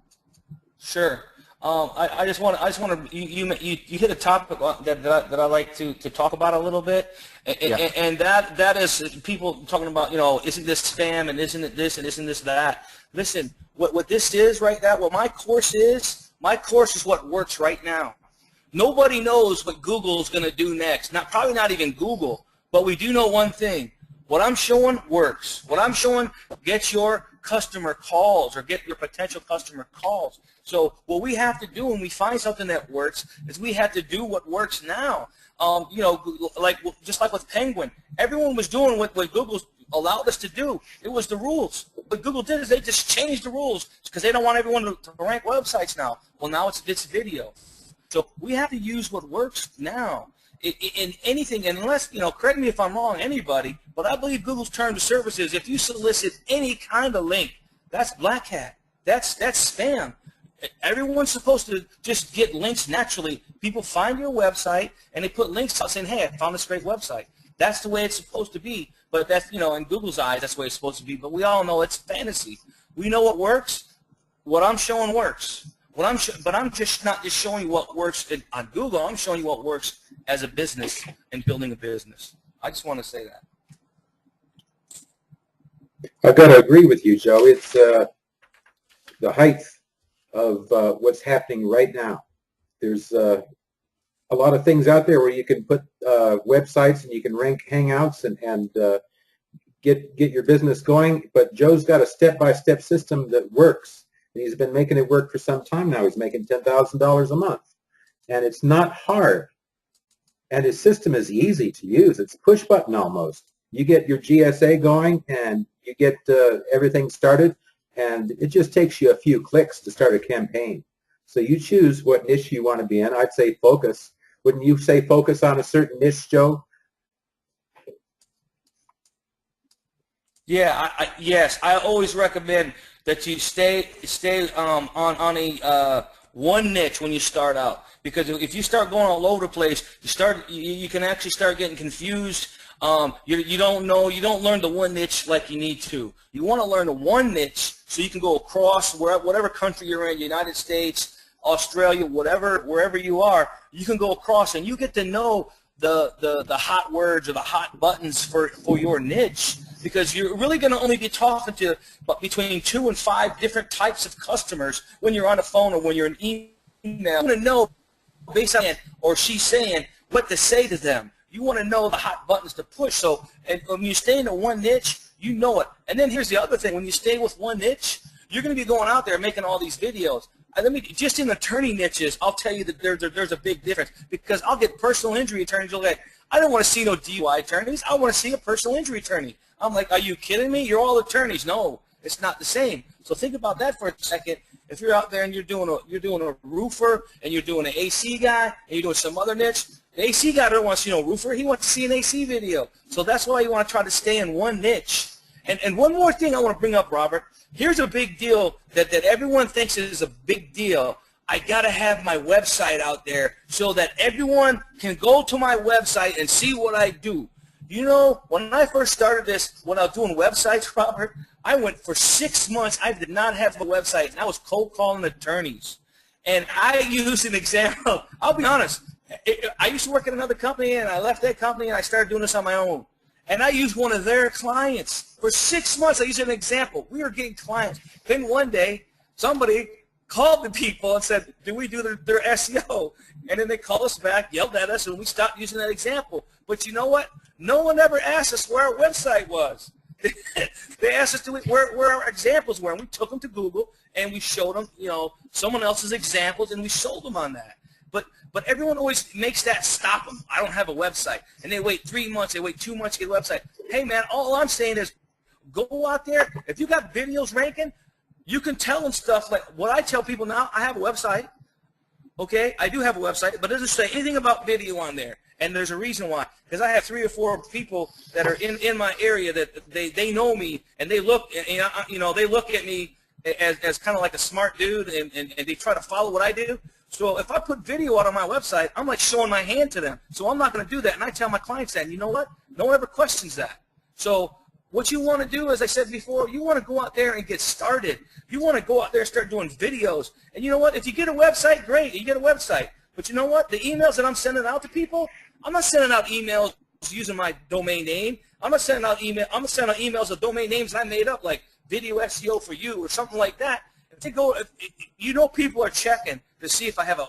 Sure. I just want to you hit a topic that I like to talk about a little bit, and that is people talking about, you know, isn't this spam, and isn't it this, and isn't this that. Listen, what this is right now, what my course is what works right now. Nobody knows what Google's going to do next. Probably not even Google, but we do know one thing. What I'm showing works. What I'm showing gets your customer calls, or get your potential customer calls. So what we have to do when we find something that works is we have to do what works now. You know, just like with Penguin, everyone was doing what Google allowed us to do. It was the rules. What Google did is they just changed the rules because they don't want everyone to rank websites now. Well, now it's video. So we have to use what works now. In anything, unless, you know, correct me if I'm wrong, anybody, but I believe Google's terms of service is if you solicit any kind of link, that's black hat. That's spam. Everyone's supposed to just get links naturally. People find your website and they put links out saying, hey, I found this great website. That's the way it's supposed to be. But that's, you know, in Google's eyes, that's the way it's supposed to be. But we all know it's fantasy. We know what works. What I'm showing works. But I'm just not just showing you what works on Google. I'm showing you what works as a business and building a business. I just want to say that. I've got to agree with you, Joe. It's the height of what's happening right now. There's a lot of things out there where you can put websites and you can rank Hangouts and get your business going. But Joe's got a step-by-step system that works. And he's been making it work for some time now. He's making $10,000 a month. And it's not hard. And his system is easy to use. It's push button almost. You get your GSA going and you get everything started, and it just takes you a few clicks to start a campaign. So you choose what niche you want to be in. I'd say focus. Wouldn't you say focus on a certain niche, Joe? Yeah, yes. I always recommend that you stay on a one niche when you start out, because if you start going all over the place, you can actually start getting confused. You don't learn the one niche like you need to. You want to learn the one niche so you can go across whatever country you're in, United States, Australia, wherever you are. You can go across and you get to know the hot words or the hot buttons for your niche. because you're really going to only be talking to between 2 and 5 different types of customers when you're on the phone or when you're in email. You want to know, based on or she's saying, what to say to them. You want to know the hot buttons to push. So and when you stay in one niche, you know it. And then here's the other thing. When you stay with one niche, you're going to be going out there making all these videos. Just in attorney niches, I'll tell you that there's a big difference, because I'll get personal injury attorneys who'll like, I don't want to see no DUI attorneys. I want to see a personal injury attorney. I'm like, are you kidding me? You're all attorneys. No, it's not the same. So think about that for a second. If you're out there and you're doing a roofer and you're doing an AC guy and you're doing some other niche, the AC guy don't want to see no roofer. He wants to see an AC video. So that's why you want to try to stay in one niche. And one more thing I want to bring up, Robert. Here's a big deal that everyone thinks is a big deal. I got to have my website out there so that everyone can go to my website and see what I do. You know, when I first started this, when I was doing websites, Robert, I went for 6 months. I did not have a website, and I was cold calling attorneys. And I used an example. I'll be honest. I used to work at another company, and I left that company, and I started doing this on my own. And I used one of their clients. For 6 months, I used an example. We were getting clients. Then one day, somebody called the people and said, do we do their SEO? And then they called us back, yelled at us, and we stopped using that example. But you know what? No one ever asked us where our website was. They asked us where our examples were, and we took them to Google, and we showed them, you know, someone else's examples, and we sold them on that. But everyone always makes that stop them. I don't have a website. And they wait 3 months, they wait 2 months to get a website. Hey, man, all I'm saying is go out there. If you got videos ranking, you can tell them stuff like what I tell people now. I have a website. Okay, I do have a website, but it doesn't say anything about video on there. And there's a reason why. Because I have 3 or 4 people that are in my area that they know me, and they look, you know, they look at me as kind of like a smart dude, and they try to follow what I do. So if I put video out on my website, I'm like showing my hand to them. So I'm not going to do that. And I tell my clients that, and you know what? No one ever questions that. So what you want to do, as I said before, you want to go out there and get started. You want to go out there and start doing videos. And you know what? If you get a website, great. You get a website. But you know what? The emails that I'm sending out to people, I'm not sending out emails using my domain name. I'm not sending out emails of domain names I made up, like Video SEO for You or something like that. You know, people are checking to see if I have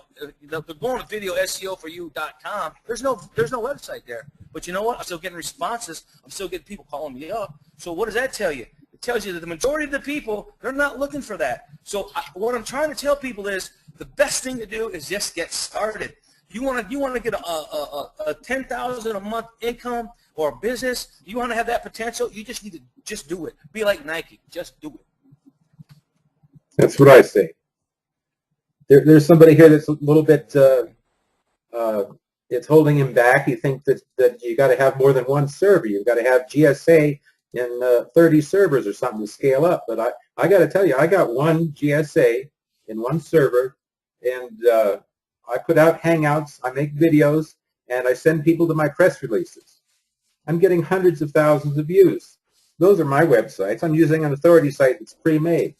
they're going to videoseoforyou.com. There's no website there. But you know what? I'm still getting responses. I'm still getting people calling me up. So what does that tell you? It tells you that the majority of the people, they're not looking for that. So what I'm trying to tell people is the best thing to do is just get started. You want to get a $10,000 a month income or a business. You want to have that potential. You just need to just do it. Be like Nike. Just do it. That's what I say. There's somebody here that's a little bit, it's holding him back. He thinks that you got to have more than one server. You've got to have GSA in 30 servers or something to scale up. But I got to tell you, I got one GSA in one server, and I put out Hangouts, I make videos, and I send people to my press releases. I'm getting hundreds of thousands of views. Those are my websites. I'm using an authority site that's pre-made.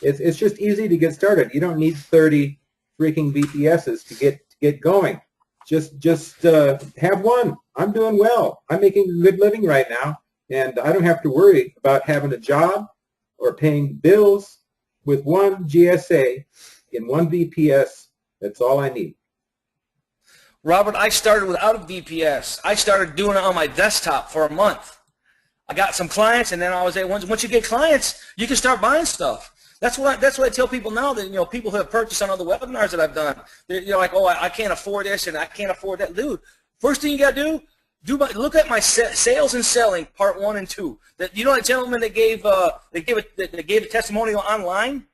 It's just easy to get started. You don't need 30 freaking VPSs to get going. Just have one. I'm doing well. I'm making a good living right now, and I don't have to worry about having a job or paying bills. With one GSA in one VPS, that's all I need. Robert, I started without a VPS. I started doing it on my desktop for a month. I got some clients, and then I was able, once you get clients, you can start buying stuff. That's what I tell people now, that, you know, people who have purchased on other webinars that I've done. You're like, oh, I can't afford this and I can't afford that. Dude, first thing you got to look at my sales and selling part 1 and 2. That, you know, that gentleman that gave a testimonial online.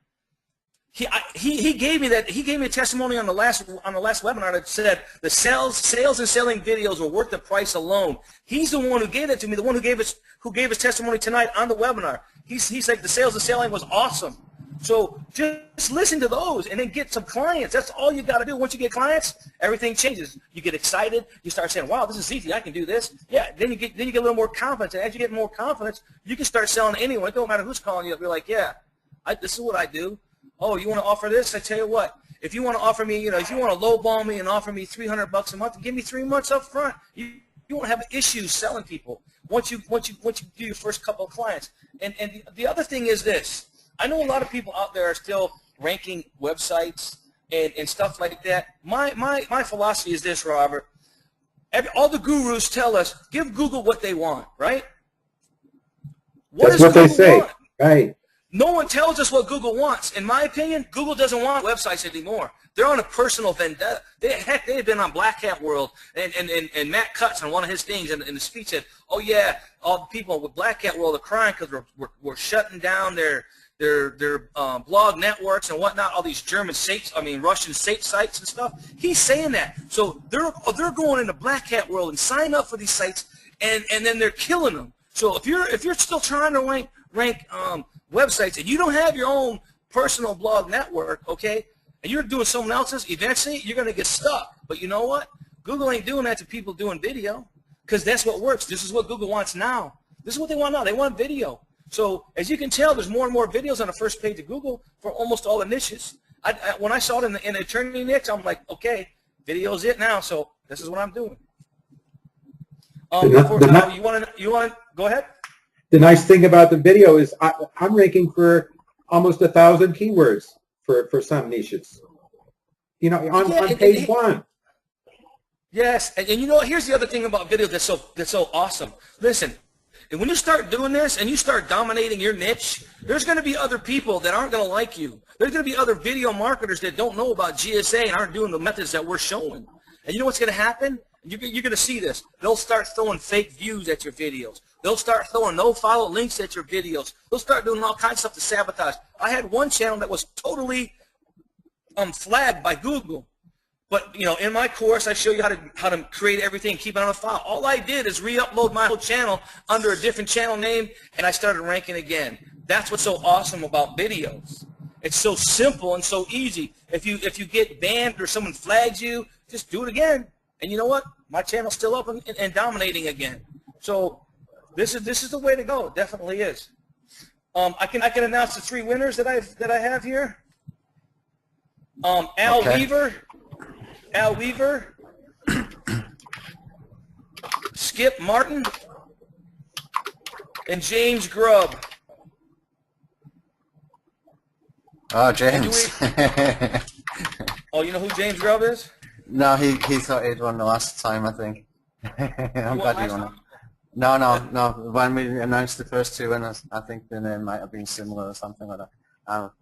He gave me a testimony on the last webinar that said the sales and selling videos were worth the price alone. He's the one who gave that to me, the one who gave his testimony tonight on the webinar. He's like, the sales and selling was awesome. So just listen to those and then get some clients. That's all you got to do. Once you get clients, everything changes. You get excited. You start saying, wow, this is easy. I can do this. Yeah, then you get a little more confidence. And as you get more confidence, you can start selling to anyone. It don't matter who's calling you up. You're like, yeah, this is what I do. Oh, you want to offer this? I tell you what, if you want to offer me, you know, if you want to lowball me and offer me $300 a month, give me 3 months up front. You won't have issues selling people. once you do your first couple of clients. And the other thing is this. I know a lot of people out there are still ranking websites and stuff like that. My philosophy is this, Robert. All the gurus tell us, give Google what they want, right? That's what they say, right? No one tells us what Google wants. In my opinion, Google doesn't want websites anymore. They're on a personal vendetta. Heck, they have been on Black Hat World, and Matt Cutts on one of his things in the speech said, "Oh yeah, all the people with Black Hat World are crying because we're shutting down their blog networks and whatnot, all these German sites, Russian sites and stuff." He's saying that. So they're going into Black Hat World and signing up for these sites, and then they're killing them. So if you're still trying to rank websites and you don't have your own personal blog network, okay, and you're doing someone else's, eventually you're going to get stuck. But you know what? Google ain't doing that to people doing video, because that's what works. This is what Google wants now. This is what they want now. They want video. So as you can tell, there's more and more videos on the first page of Google for almost all the niches. When I saw it in the attorney niche, I'm like, okay, video's it now. So this is what I'm doing. You want to go ahead? The nice thing about the video is I'm ranking for almost 1,000 keywords for some niches. You know, on page one. Yes, and you know, here's the other thing about video that's so awesome. Listen, and when you start doing this and you start dominating your niche, there's going to be other people that aren't going to like you. There's going to be other video marketers that don't know about GSA and aren't doing the methods that we're showing. And you know what's going to happen? You're going to see this. They'll start throwing fake views at your videos. They'll start throwing no-follow links at your videos. They'll start doing all kinds of stuff to sabotage. I had one channel that was totally flagged by Google. But, you know, in my course, I show you how to create everything, keep it on a file. All I did is re-upload my whole channel under a different channel name, and I started ranking again. That's what's so awesome about videos. It's so simple and so easy. If you get banned or someone flags you, just do it again. And you know what? My channel's still up and dominating again. So this is the way to go. It definitely is. I can announce the 3 winners that I have here. Al Weaver, Skip Martin, and James Grubb. Oh, James. Oh, you know who James Grubb is? No, he thought he'd won the last time, I think. I'm glad he won it. No. When we announced the first 2 winners, I think the name might have been similar or something like that.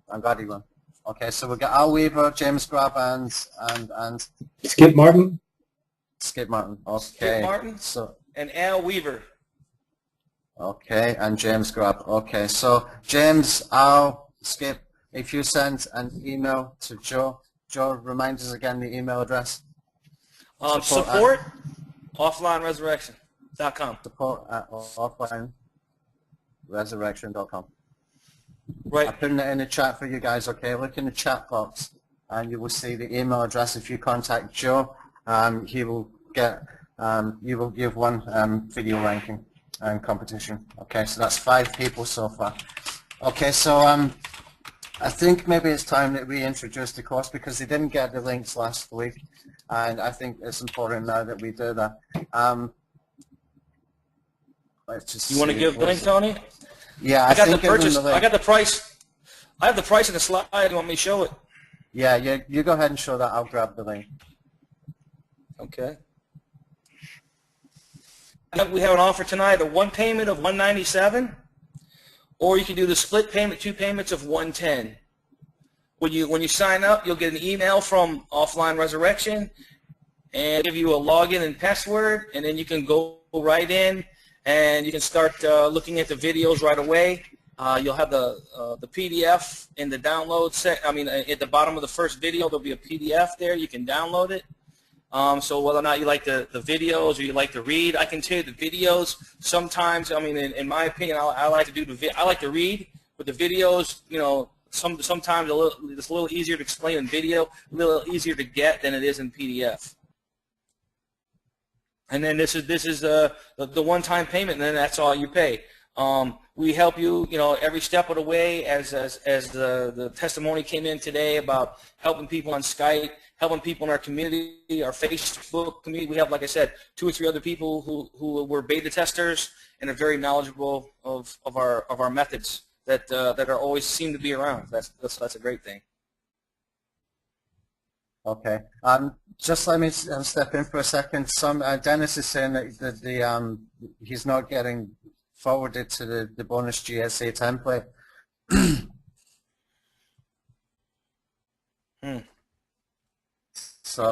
I'm glad he won. Okay, so we got Al Weaver, James Grubb, and Skip Martin. Skip Martin. Okay. Skip Martin. And Al Weaver. Okay, and James Grubb. Okay, so James, Al, Skip, if you send an email to Joe, remind us again the email address. Support offlineresurrection.com. Support at offlineresurrection.com. Right. I'm putting it in the chat for you guys, okay? Look in the chat box and you will see the email address. If you contact Joe, he will get, you will give one video ranking competition. Okay, so that's 5 people so far. Okay, so I think maybe it's time that we introduce the course because they didn't get the links last week, and I think it's important now that we do that. Let's just. You want to give the link, Tony? Yeah, I got the purchase. I got the price. I have the price in the slide. You want me to show it? Yeah, you go ahead and show that. I'll grab the link. Okay. We have an offer tonight, a 1 payment of $197, or you can do the split payment, 2 payments of $110. When you sign up, you'll get an email from Offline Resurrection and give you a login and password, and then you can go right in and you can start looking at the videos right away. You'll have the PDF in the download set. I mean, at the bottom of the first video, there'll be a PDF there. You can download it. So whether or not you like the videos or you like to read, I can tell you the videos. Sometimes, I mean, in my opinion, I like to do I like to read, but the videos, you know, sometimes it's a little easier to explain in video, a little easier to get than it is in PDF. And then this is the one-time payment, and then that's all you pay. We help you, you know, every step of the way. As the testimony came in today about helping people on Skype, helping people in our community, our Facebook community. We have, like I said, 2 or 3 other people who were beta testers and are very knowledgeable of our methods that are always seem to be around. That's a great thing. Okay. Just let me step in for a second. Dennis is saying that he's not getting forwarded to the bonus GSA template. So,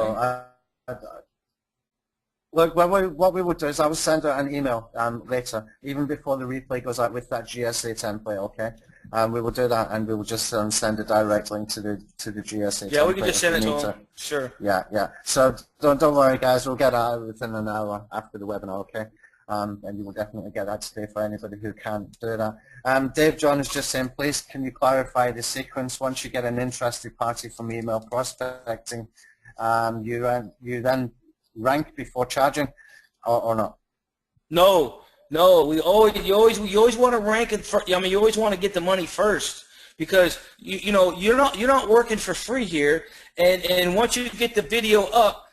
look, what we would do is I will send out an email later, even before the replay goes out, with that GSA template. Okay, we will do that, and we will just send a direct link to the GSA. Yeah, template we can just send it to them. Sure. Yeah, yeah. So don't worry, guys. We'll get out within an hour after the webinar. Okay. And you will definitely get that today for anybody who can't do that. Dave John is just saying, please can you clarify the sequence once you get an interested party from email prospecting, you then rank before charging, or not? No. You always want to rank it. You always want to get the money first, because you're not working for free here, and once you get the video up,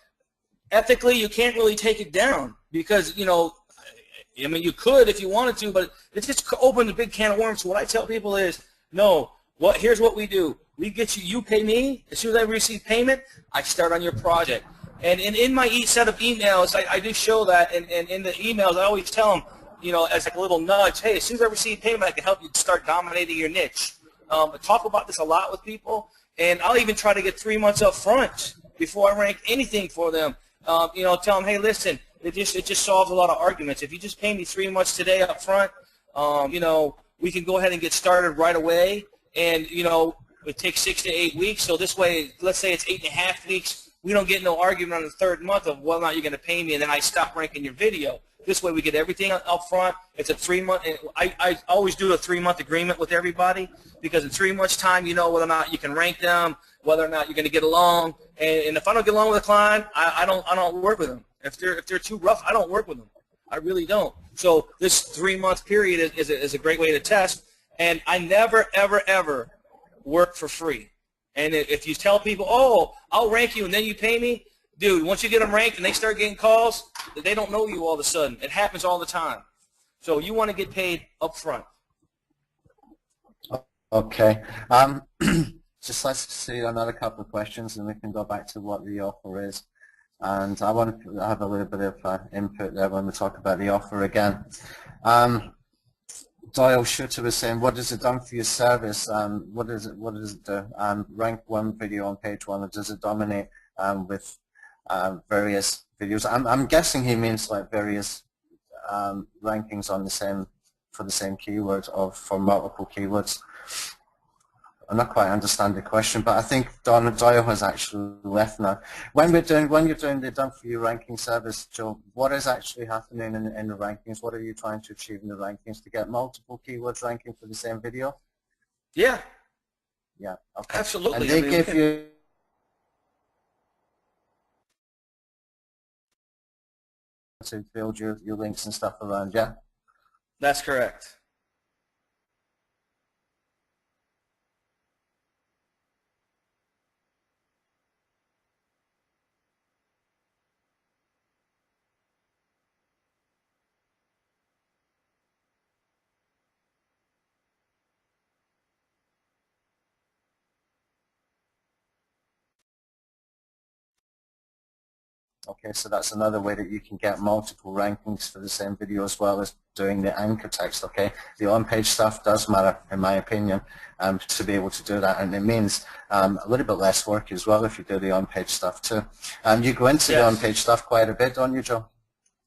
ethically you can't really take it down, because you could if you wanted to, but it just opens a big can of worms. So what I tell people is, no, here's what we do. We get you pay me. As soon as I receive payment, I start on your project. And in my set of emails, I do show that, and in the emails, I always tell them, as like a little nudge, hey, as soon as I receive payment, I can help you start dominating your niche. I talk about this a lot with people, and I'll even try to get 3 months up front before I rank anything for them. Tell them, hey, listen, it just solves a lot of arguments. If you just pay me 3 months today up front, we can go ahead and get started right away, and it takes 6 to 8 weeks. So this way, let's say it's 8.5 weeks. We don't get no argument on the 3rd month of whether or not you're going to pay me, and then I stop ranking your video. This way we get everything up front. It's a 3-month. I always do a 3-month agreement with everybody, because in 3 months' time, you know whether or not you can rank them, whether or not you're going to get along. And if I don't get along with a client, I don't work with them. If they're too rough, I don't work with them. I really don't. So this 3-month period is a great way to test. And I never, ever, ever work for free. And if you tell people, oh, I'll rank you and then you pay me, dude, once you get them ranked and they start getting calls, they don't know you all of a sudden. It happens all the time. So you want to get paid up front. Okay. Just let's see another couple of questions, and we can go back to what the offer is. And I want to have a little bit of input there when we talk about the offer again. Doyle Shooter was saying, what has it done for your service? What does it do? Rank 1 video on page 1, or does it dominate with various videos? I'm guessing he means like various rankings on for the same keyword, or for multiple keywords. I'm not quite understand the question, but I think Doyle has actually left now. When you're doing the done for you ranking service, Joe, what is actually happening in the rankings? What are you trying to achieve in the rankings? To get multiple keywords ranking for the same video? Yeah. Yeah. Okay. Absolutely. And they give you to build your links and stuff around, yeah? That's correct. Okay, so that's another way that you can get multiple rankings for the same video, as well as doing the anchor text, okay? The on-page stuff does matter, in my opinion, to be able to do that, and it means a little bit less work as well if you do the on-page stuff too. You go into the on-page stuff quite a bit, don't you, Joe?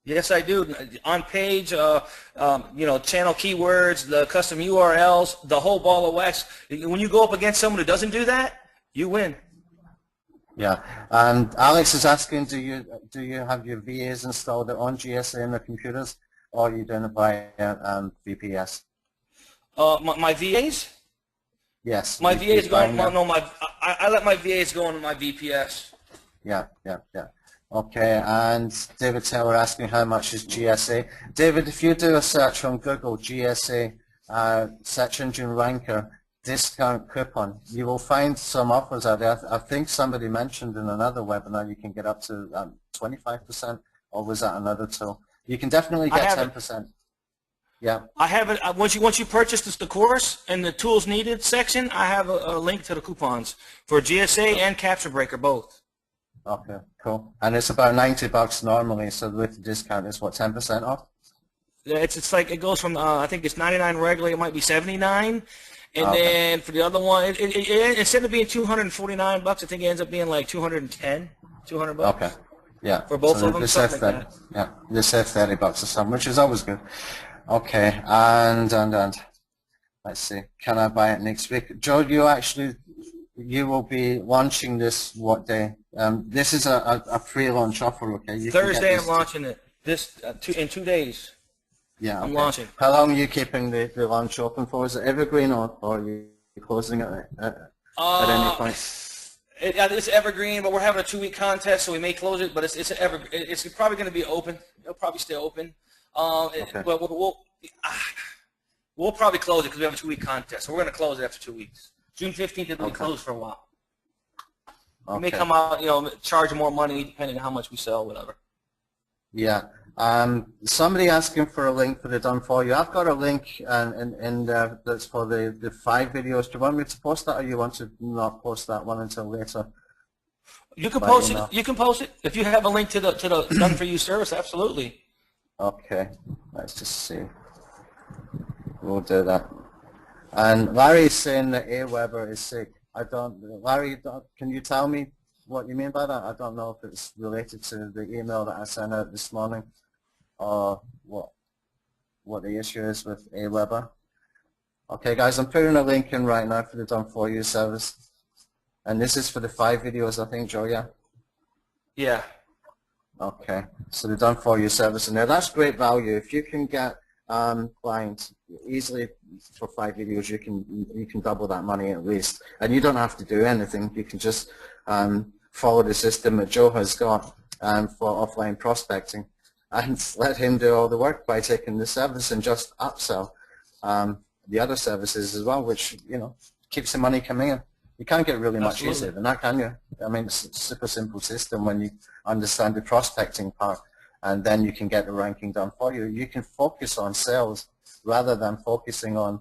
Yes, I do. On-page, channel keywords, the custom URLs, the whole ball of wax. When you go up against someone who doesn't do that, you win. Yeah, and Alex is asking, do you have your VAs installed on GSA in the computers, or are you doing it by VPS? My VAs? Yes. My VAs go on. No, I let my VAs go on my VPS. Yeah. Okay, and David Taylor asking how much is GSA. David, if you do a search on Google, GSA search engine ranker, discount coupon. You will find some offers out there. I think somebody mentioned in another webinar you can get up to 25%, or was that another tool? You can definitely get 10%. Yeah. I have it. Once you purchase the course in the tools needed section, I have a link to the coupons for GSA and Capture Breaker both. Okay, cool. And it's about $90 normally, so with the discount, it's what, 10% off? It's like it goes from I think it's 99 regularly, it might be 79, and then for the other one, instead of being 249 bucks, I think it ends up being like 210, 200 bucks. Okay. Yeah. For both of them, they something save like that. Yeah, they save $30 or something, which is always good. Okay, and let's see, can I buy it next week? Joe, you will be launching this what day? This is a pre-launch offer, okay? Thursday I'm launching it. In 2 days. Yeah, I'm launching. How long are you keeping the launch open for? Is it evergreen, or are you closing it at any point? It's evergreen, but we're having a 2-week contest, so we may close it. But it's probably going to be open. It'll probably stay open. But we'll probably close it because we have a 2-week contest. So we're going to close it after 2 weeks. June 15th it'll be closed for a while. We may come out, charge more money depending on how much we sell, whatever. Yeah. Somebody asking for a link for the done for you. I've got a link in there that's for the 5 videos. Do you want me to post that, or you want to not post that one until later? You can post it. You can post it if you have a link to the done for you service. Absolutely. Okay. Let's just see. We'll do that. And Larry is saying that Aweber is sick. Larry, can you tell me what you mean by that? I don't know if it's related to the email that I sent out this morning, or what the issue is with Aweber. Okay, guys, I'm putting a link in right now for the Done For You service, and this is for the 5 videos, I think, Joe. Yeah. Yeah. Okay, so the Done For You service in there. That's great value. If you can get clients easily for 5 videos, you can double that money at least, and you don't have to do anything. You can just follow the system that Joe has got for offline prospecting, and let him do all the work by taking the service and just upsell the other services as well, which keeps the money coming in. You can't get really much easier than that, can you? I mean, it's a super simple system when you understand the prospecting part, and then you can get the ranking done for you. You can focus on sales rather than focusing on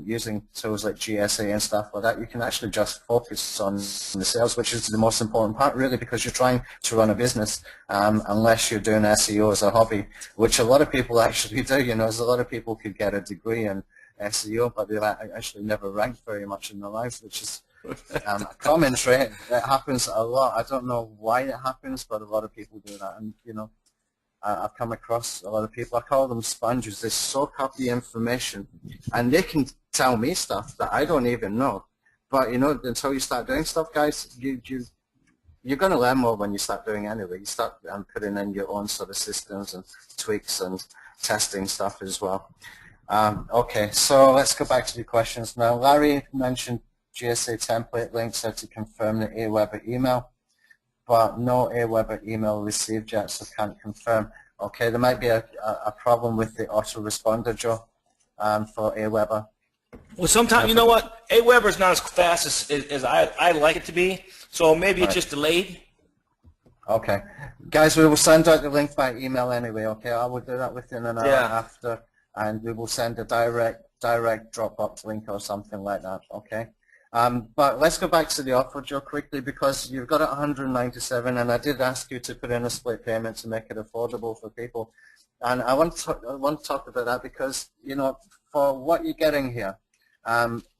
using tools like GSA and stuff like that. You can actually just focus on the sales, which is the most important part, really, because you're trying to run a business, unless you're doing SEO as a hobby, which a lot of people actually do. There's a lot of people could get a degree in SEO, but they actually never rank very much in their lives, which is a common trait. It happens a lot. I don't know why it happens, but a lot of people do that. And I've come across a lot of people, I call them sponges. They soak up the information, and they can tell me stuff that I don't even know. But until you start doing stuff, guys, you're going to learn more when you start doing it anyway. You start putting in your own sort of systems and tweaks and testing stuff as well. Okay, so let's go back to the questions now. Larry mentioned GSA template links how to confirm the Aweber email, but no Aweber email received yet, so can't confirm. Okay, there might be a problem with the autoresponder, Joe, for Aweber. Well, sometimes, you know what, Aweber is not as fast as I like it to be, so maybe it's just delayed. Okay. Guys, we will send out the link by email anyway, okay? I will do that within an hour after, and we will send a direct Dropbox link or something like that, okay? But let's go back to the offer, Joe, quickly, because you've got it 197, and I did ask you to put in a split payment to make it affordable for people. And I want to talk about that because, for what you're getting here,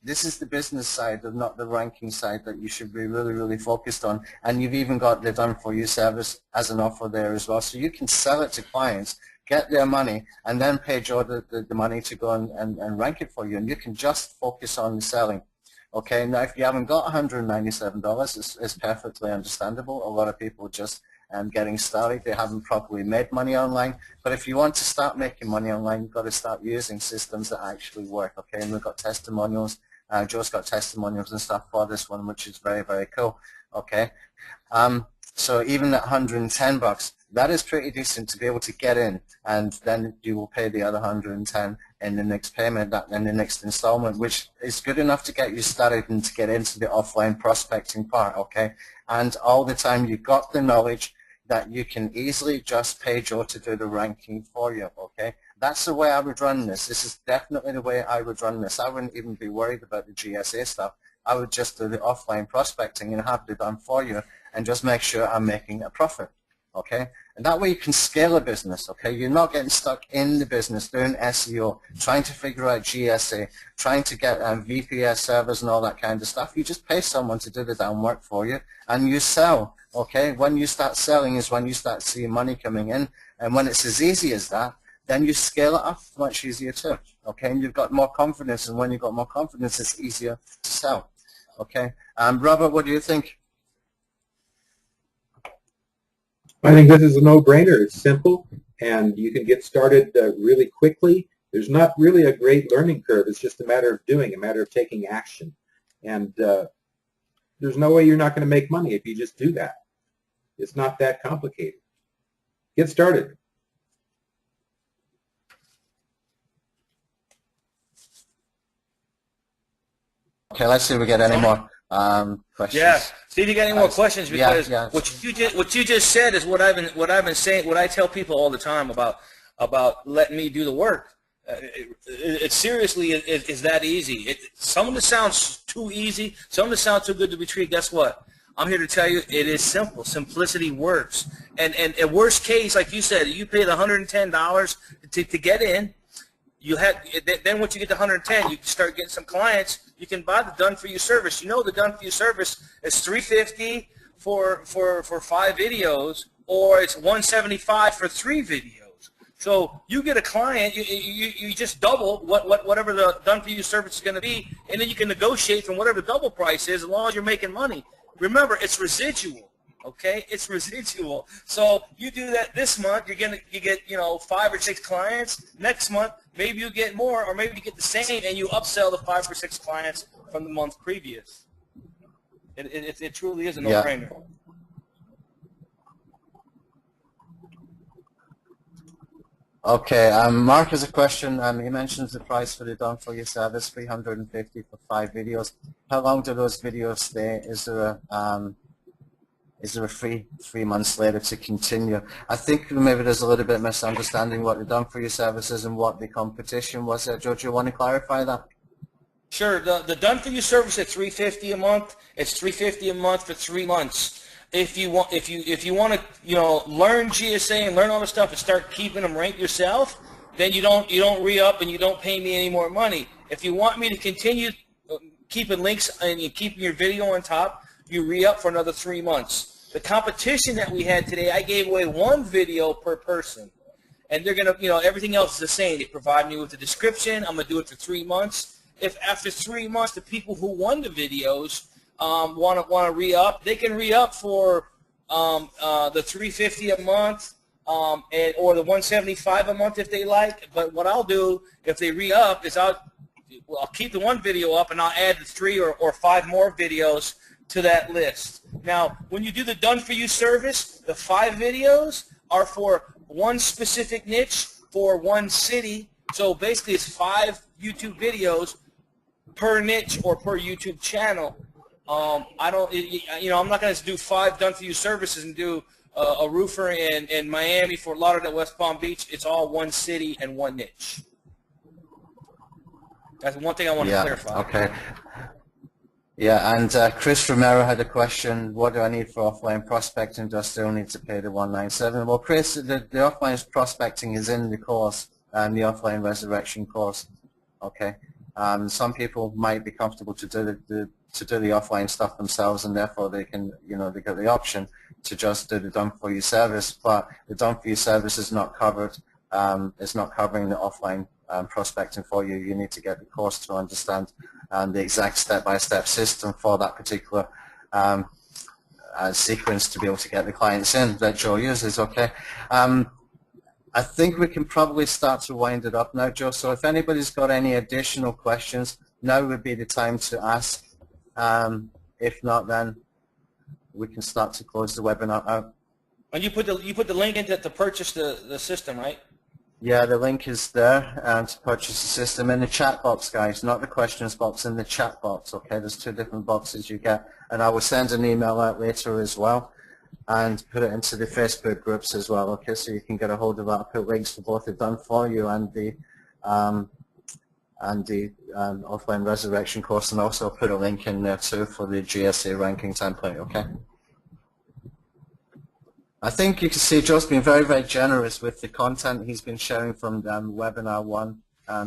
this is the business side and not the ranking side that you should be really, really focused on. And you've even got the Done For You service as an offer there as well. So you can sell it to clients, get their money, and then pay Joe the money to go and rank it for you. And you can just focus on the selling. Okay, now if you haven't got $197, it's perfectly understandable. A lot of people just getting started, they haven't properly made money online. But if you want to start making money online, you've got to start using systems that actually work. Okay, and we've got testimonials. Joe's got testimonials and stuff for this one, which is very, very cool. Okay, so even at $110, that is pretty decent to be able to get in, and then you will pay the other 110 in the next payment, in the next installment, which is good enough to get you started and to get into the offline prospecting part, okay? And all the time you've got the knowledge that you can easily just pay Joe to do the ranking for you, okay? That's the way I would run this. This is definitely the way I would run this. I wouldn't even be worried about the GSA stuff. I would just do the offline prospecting and have it done for you and just make sure I'm making a profit, okay? And that way you can scale a business, okay? You're not getting stuck in the business doing SEO, trying to figure out GSA, trying to get VPS servers and all that kind of stuff. You just pay someone to do the damn work for you and you sell, okay? When you start selling is when you start seeing money coming in, and when it's as easy as that, then you scale it up much easier too, okay? And you've got more confidence, and when you've got more confidence, it's easier to sell, okay? Robert, what do you think? I think this is a no-brainer. It's simple, and you can get started really quickly. There's not really a great learning curve. It's just a matter of doing, a matter of taking action. And there's no way you're not going to make money if you just do that. It's not that complicated. Get started. Okay, let's see if we get any more questions. Yeah, see if you got any more questions, because yeah. what you just said is what I've been saying. What I tell people all the time about letting me do the work. It seriously is that easy. Some of it sounds too easy. Some of it sounds too good to be true. Guess what? I'm here to tell you it is simple. Simplicity works. And at worst case, like you said, you pay the $110 to get in. You have, then once you get to 110, you can start getting some clients. You can buy the done-for-you service. You know the done-for-you service is $350 for 5 videos, or it's $175 for 3 videos. So you get a client, you just double whatever the done-for-you service is going to be, and then you can negotiate from whatever the double price is, as long as you're making money. Remember, it's residual. Okay, it's residual. So you do that this month, you get 5 or 6 clients. Next month, maybe you get more, or maybe you get the same, and you upsell the 5 or 6 clients from the month previous. It truly is a no-brainer. Yeah. Okay, Mark has a question. He mentions the price for the done-for-you service, $350 for 5 videos. How long do those videos stay? Is there a free 3 months later to continue? I think maybe there's a little bit of misunderstanding what the done-for-you service is and what the competition was. Joe, do you want to clarify that? Sure. The done-for-you service at $350 a month. It's $350 a month for 3 months. If you want to learn GSA and learn all the stuff and start keeping them ranked yourself, then you don't re-up and you don't pay me any more money. If you want me to continue keeping links and keeping your video on top, you re-up for another 3 months. The competition that we had today, I gave away 1 video per person, and they're gonna, everything else is the same. They provide me with the description. I'm gonna do it for 3 months. If after 3 months the people who won the videos want to re-up, they can re-up for the $350 a month or the $175 a month if they like. But what I'll do if they re-up is I'll keep the 1 video up and I'll add the 3 or 5 more videos to that list. Now, when you do the done-for-you service, the 5 videos are for 1 specific niche for 1 city. So basically, it's 5 YouTube videos per niche or per YouTube channel. I'm not going to do 5 done-for-you services and do a roofer in Miami, Fort Lauderdale, West Palm Beach. It's all 1 city and 1 niche. That's one thing I want to clarify. Okay. Yeah, and Chris Romero had a question, what do I need for offline prospecting? Do I still need to pay the $197? Well, Chris, the offline prospecting is in the course, the offline resurrection course. Okay. Some people might be comfortable to do the offline stuff themselves, and therefore they can, they get the option to just do the done-for-you service, but the done-for-you service is not covered. It's not covering the offline prospecting for you. You need to get the course to understand the exact step-by-step system for that particular sequence to be able to get the clients in that Joe uses, okay? I think we can probably start to wind it up now, Joe, so if anybody's got any additional questions, now would be the time to ask. If not, then we can start to close the webinar out. And you put the link in to purchase the system, right? Yeah, the link is there to purchase the system in the chat box, guys, not the questions box, in the chat box, okay? There's 2 different boxes you get, and I will send an email out later as well and put it into the Facebook groups as well, okay? So you can get a hold of that. I'll put links for both the Done For You and the offline resurrection course, and also put a link in there too for the GSA ranking template, okay? I think you can see Joe's been very, very generous with the content he's been sharing from webinar 1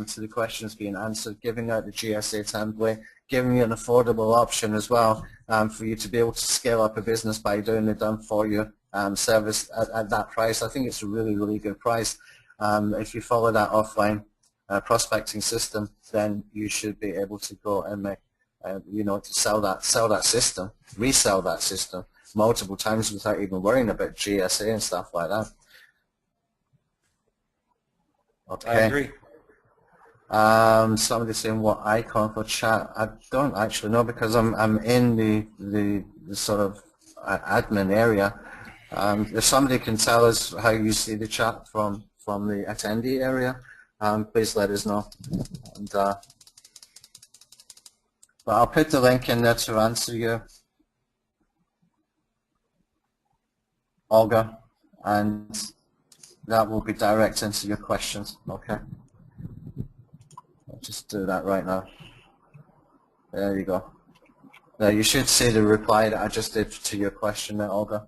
to the questions being answered, giving out the GSA template, giving you an affordable option as well for you to be able to scale up a business by doing the Done For You service at that price. I think it's a really, really good price. If you follow that offline prospecting system, then you should be able to go and make, to sell that system, resell that system multiple times without even worrying about GSA and stuff like that. Okay. I agree. Somebody saying what icon for chat? I don't actually know because I'm in the sort of admin area. If somebody can tell us how you see the chat from the attendee area, please let us know. And but I'll put the link in there to answer you, Olga, and that will be direct into your questions. Okay. I'll just do that right now. There you go. Now you should see the reply that I just did to your question there, Olga.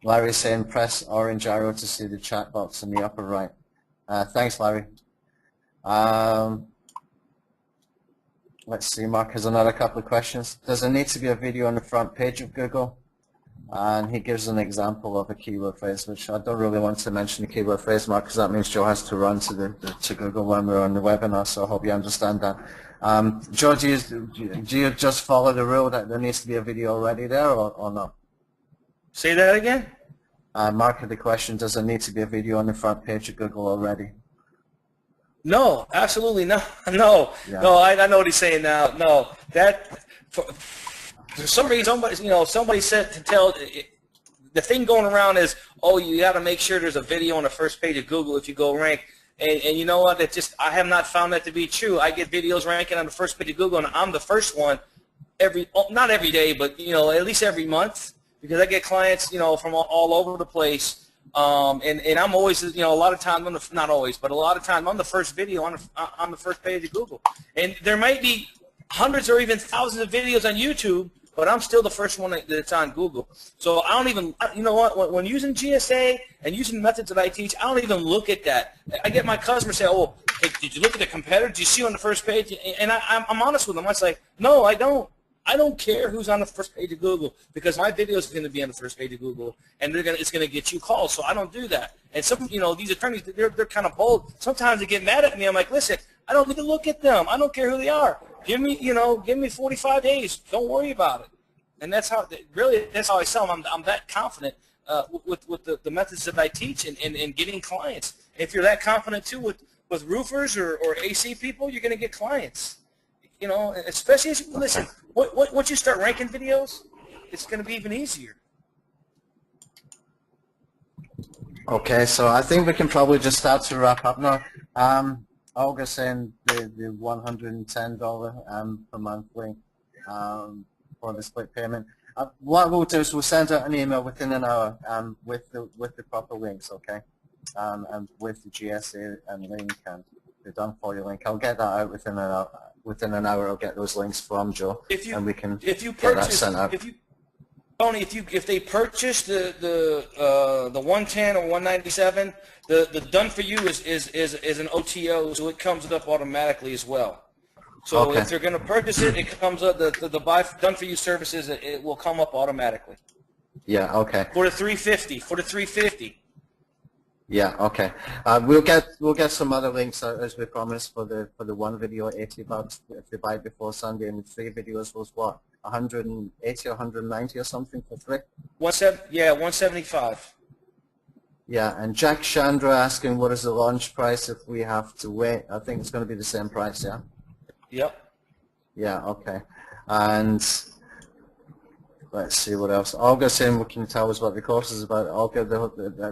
Larry's saying press orange arrow to see the chat box in the upper right. Thanks, Larry. Let's see, Mark has another couple of questions. Does there need to be a video on the front page of Google? And he gives an example of a keyword phrase, which I don't really want to mention the keyword phrase, Mark, because that means Joe has to run to Google when we're on the webinar, so I hope you understand that. Joe, do you just follow the rule that there needs to be a video already there, or not? Say that again? Mark had the question, does there need to be a video on the front page of Google already? No, absolutely no. No, yeah. No. I know what he's saying now. No, that for some reason, somebody said to tell. The thing going around is, oh, you got to make sure there's a video on the first page of Google if you go rank. And you know what? I have not found that to be true. I get videos ranking on the first page of Google, and I'm the first one not every day, but at least every month, because I get clients from all over the place. And I'm always, a lot of times, not always, but a lot of times I'm the first video on the first page of Google. And there might be hundreds or even thousands of videos on YouTube, but I'm still the first one that's on Google. So I don't even, when using GSA and using the methods that I teach, I don't even look at that. I get my customers say, oh, hey, did you look at the competitor? Did you see on the first page? And I'm honest with them. I say, no, I don't. I don't care who's on the first page of Google, because my video is going to be on the first page of Google, and it's going to get you calls. So I don't do that. And some, these attorneys, they're kind of bold. Sometimes they get mad at me. I'm like, listen, I don't need to look at them. I don't care who they are. Give me 45 days. Don't worry about it. And that's how I sell them. I'm that confident with the methods that I teach and getting clients. If you're that confident too with roofers or AC people, you're going to get clients. Especially as you listen. Once you start ranking videos, it's going to be even easier. Okay, so I think we can probably just start to wrap up now. Olga saying the $110 per monthly for the split payment. What we'll do is we'll send out an email within an hour with the proper links, okay, and with the GSA and link and the Done For You link. I'll get that out within an hour. Within an hour, I'll get those links from Joe, and we can get that sent out. Tony, if they purchase the 110 or 197, the Done For You is an OTO, so it comes up automatically as well. So if they're going to purchase it, it comes up the buy Done For You services. It will come up automatically. Yeah. Okay. For the 350. For the 350. Yeah. Okay. We'll get some other links out as we promised for the one video, $80 if they buy before Sunday, and the 3 videos was what, 180 or 190 or something for 3. 175. Yeah. And Jack Chandra asking what is the launch price if we have to wait. I think it's going to be the same price. Yeah. Yep. Yeah. Okay. And Let's see what else. Olga saying, can you tell us what the course is about? Olga,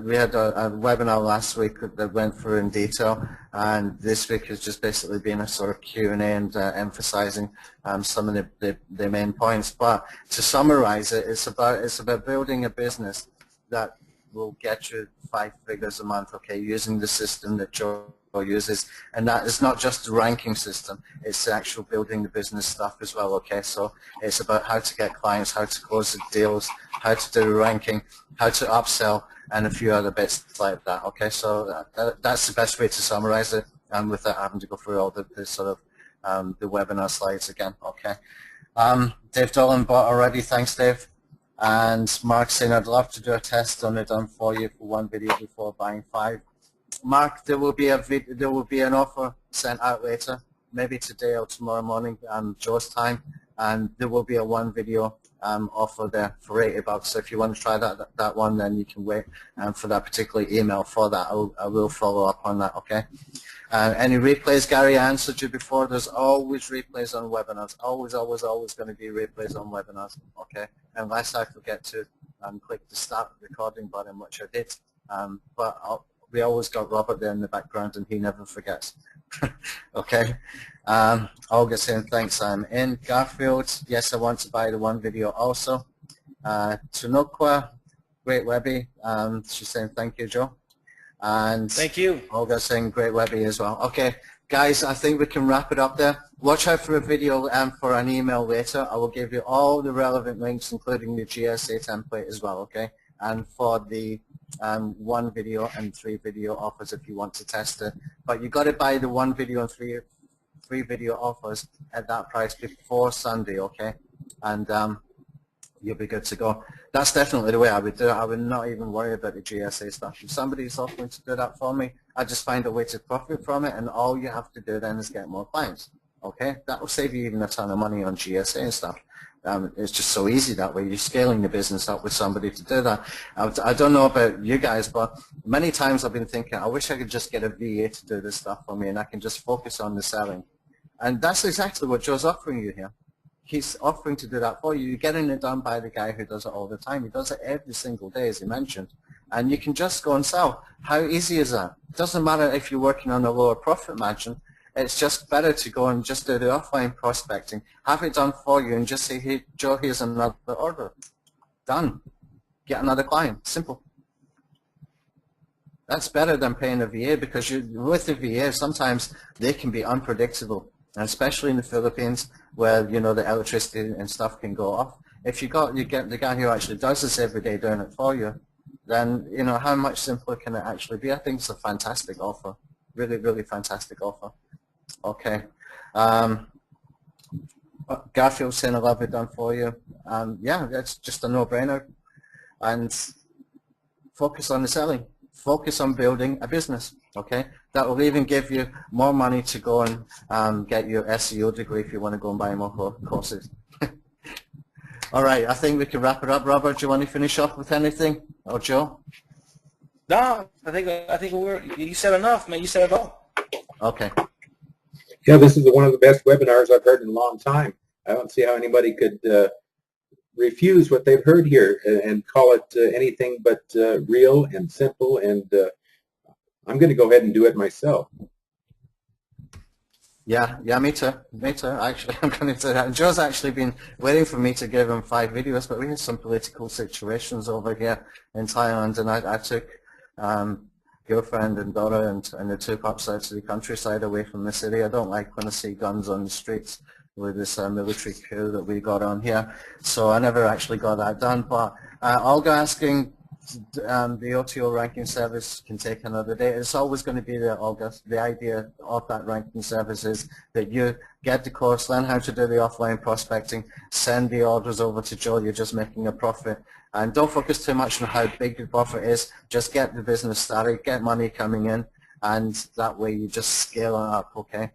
we had a webinar last week that went through in detail, and this week has just basically been a sort of Q&A and emphasizing some of the main points. But to summarize it, it's about building a business that will get you 5 figures a month, okay, using the system that Joe uses, and that is not just the ranking system, it's the actual building the business stuff as well, okay? So it's about how to get clients, how to close the deals, how to do the ranking, how to upsell, and a few other bits like that, okay? So that's the best way to summarize it, and without having to go through all the sort of the webinar slides again, okay? Dave Dolan bought already, thanks Dave. And Mark saying, I'd love to do a test on it done for you for 1 video before buying 5. Mark, there will be an offer sent out later, maybe today or tomorrow morning, Joe's time, and there will be a 1 video offer there for $80. So if you want to try that one, then you can wait for that particular email for that. I will follow up on that, okay? Any replays, Gary, I answered you before. There's always replays on webinars. Always, always, always going to be replays on webinars, okay? Unless I forget to click the start recording button, which I did. But we always got Robert there in the background, and he never forgets. Okay. Olga saying, thanks, I'm in. Garfield, yes, I want to buy the 1 video also. Tunokwa, great Webby. She's saying, thank you, Joe. And thank you. Olga saying, great Webby as well. Okay, guys, I think we can wrap it up there. Watch out for a video and for an email later. I will give you all the relevant links, including the GSA template as well, okay? And for the 1 video and 3 video offers if you want to test it. But you got to buy the 1 video and 3 video offers at that price before Sunday, okay? And you'll be good to go. That's definitely the way I would do it. I would not even worry about the GSA stuff. If somebody's offering to do that for me, I just find a way to profit from it, and all you have to do then is get more clients, okay? That will save you even a ton of money on GSA and stuff. It's just so easy that way. You're scaling the business up with somebody to do that. I don't know about you guys, but many times I've been thinking, I wish I could just get a VA to do this stuff for me, and I can just focus on the selling. And that's exactly what Joe's offering you here. He's offering to do that for you. You're getting it done by the guy who does it all the time. He does it every single day, as he mentioned. And you can just go and sell. How easy is that? It doesn't matter if you're working on a lower profit margin. It's just better to go and just do the offline prospecting, have it done for you, and just say, hey, Joe, here's another order. Done. Get another client. Simple. That's better than paying a VA, because with the VA, sometimes they can be unpredictable, and especially in the Philippines, where, you know, the electricity and stuff can go off. If you get the guy who actually does this every day doing it for you, then, you know, how much simpler can it actually be? I think it's a fantastic offer. Really, really fantastic offer. Okay. Garfield saying, I'll have it done for you. Yeah, that's just a no-brainer. And focus on the selling. Focus on building a business, okay? That will even give you more money to go and get your SEO degree if you want to go and buy more courses. All right, I think we can wrap it up. Robert, do you want to finish off with anything? Or Joe? No, I think you said enough, man. You said it all. Okay. Yeah, this is one of the best webinars I've heard in a long time. I don't see how anybody could refuse what they've heard here and call it anything but real and simple, and I'm going to go ahead and do it myself. Yeah, me too. Actually, I'm going to do that. And Joe's actually been waiting for me to give him 5 videos, but we had some political situations over here in Thailand, and I took girlfriend and daughter and the 2 pups out to the countryside away from the city. I don't like when I see guns on the streets with this military coup that we got on here. So I never actually got that done. But Olga asking, the OTO ranking service can take another day. It's always going to be there, Olga. The idea of that ranking service is that you get the course, learn how to do the offline prospecting, send the orders over to Joe. You're just making a profit. And don't focus too much on how big the profit is. Just get the business started, get money coming in, and that way you just scale it up, okay?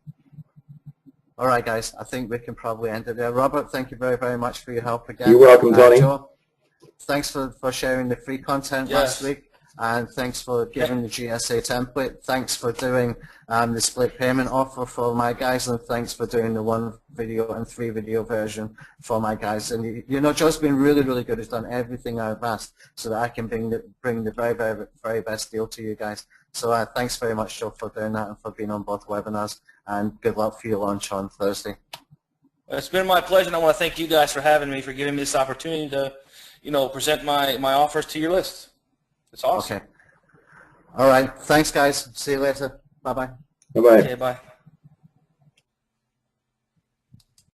All right, guys, I think we can probably end it there. Robert, thank you very, very much for your help again. You're welcome, Tony. Joe, thanks for sharing the free content last week. and thanks for giving the GSA template. Thanks for doing the split payment offer for my guys, and thanks for doing the 1 video and 3 video version for my guys. And you know, Joe's been really, really good. He's done everything I've asked so that I can bring the very, very, very best deal to you guys. So thanks very much, Joe, for doing that and for being on both webinars. And good luck for your launch on Thursday. It's been my pleasure, and I want to thank you guys for having me, for giving me this opportunity to, you know, present my offers to your list. It's awesome. Okay. All right. Thanks, guys. See you later. Bye-bye. Bye-bye. Okay, bye.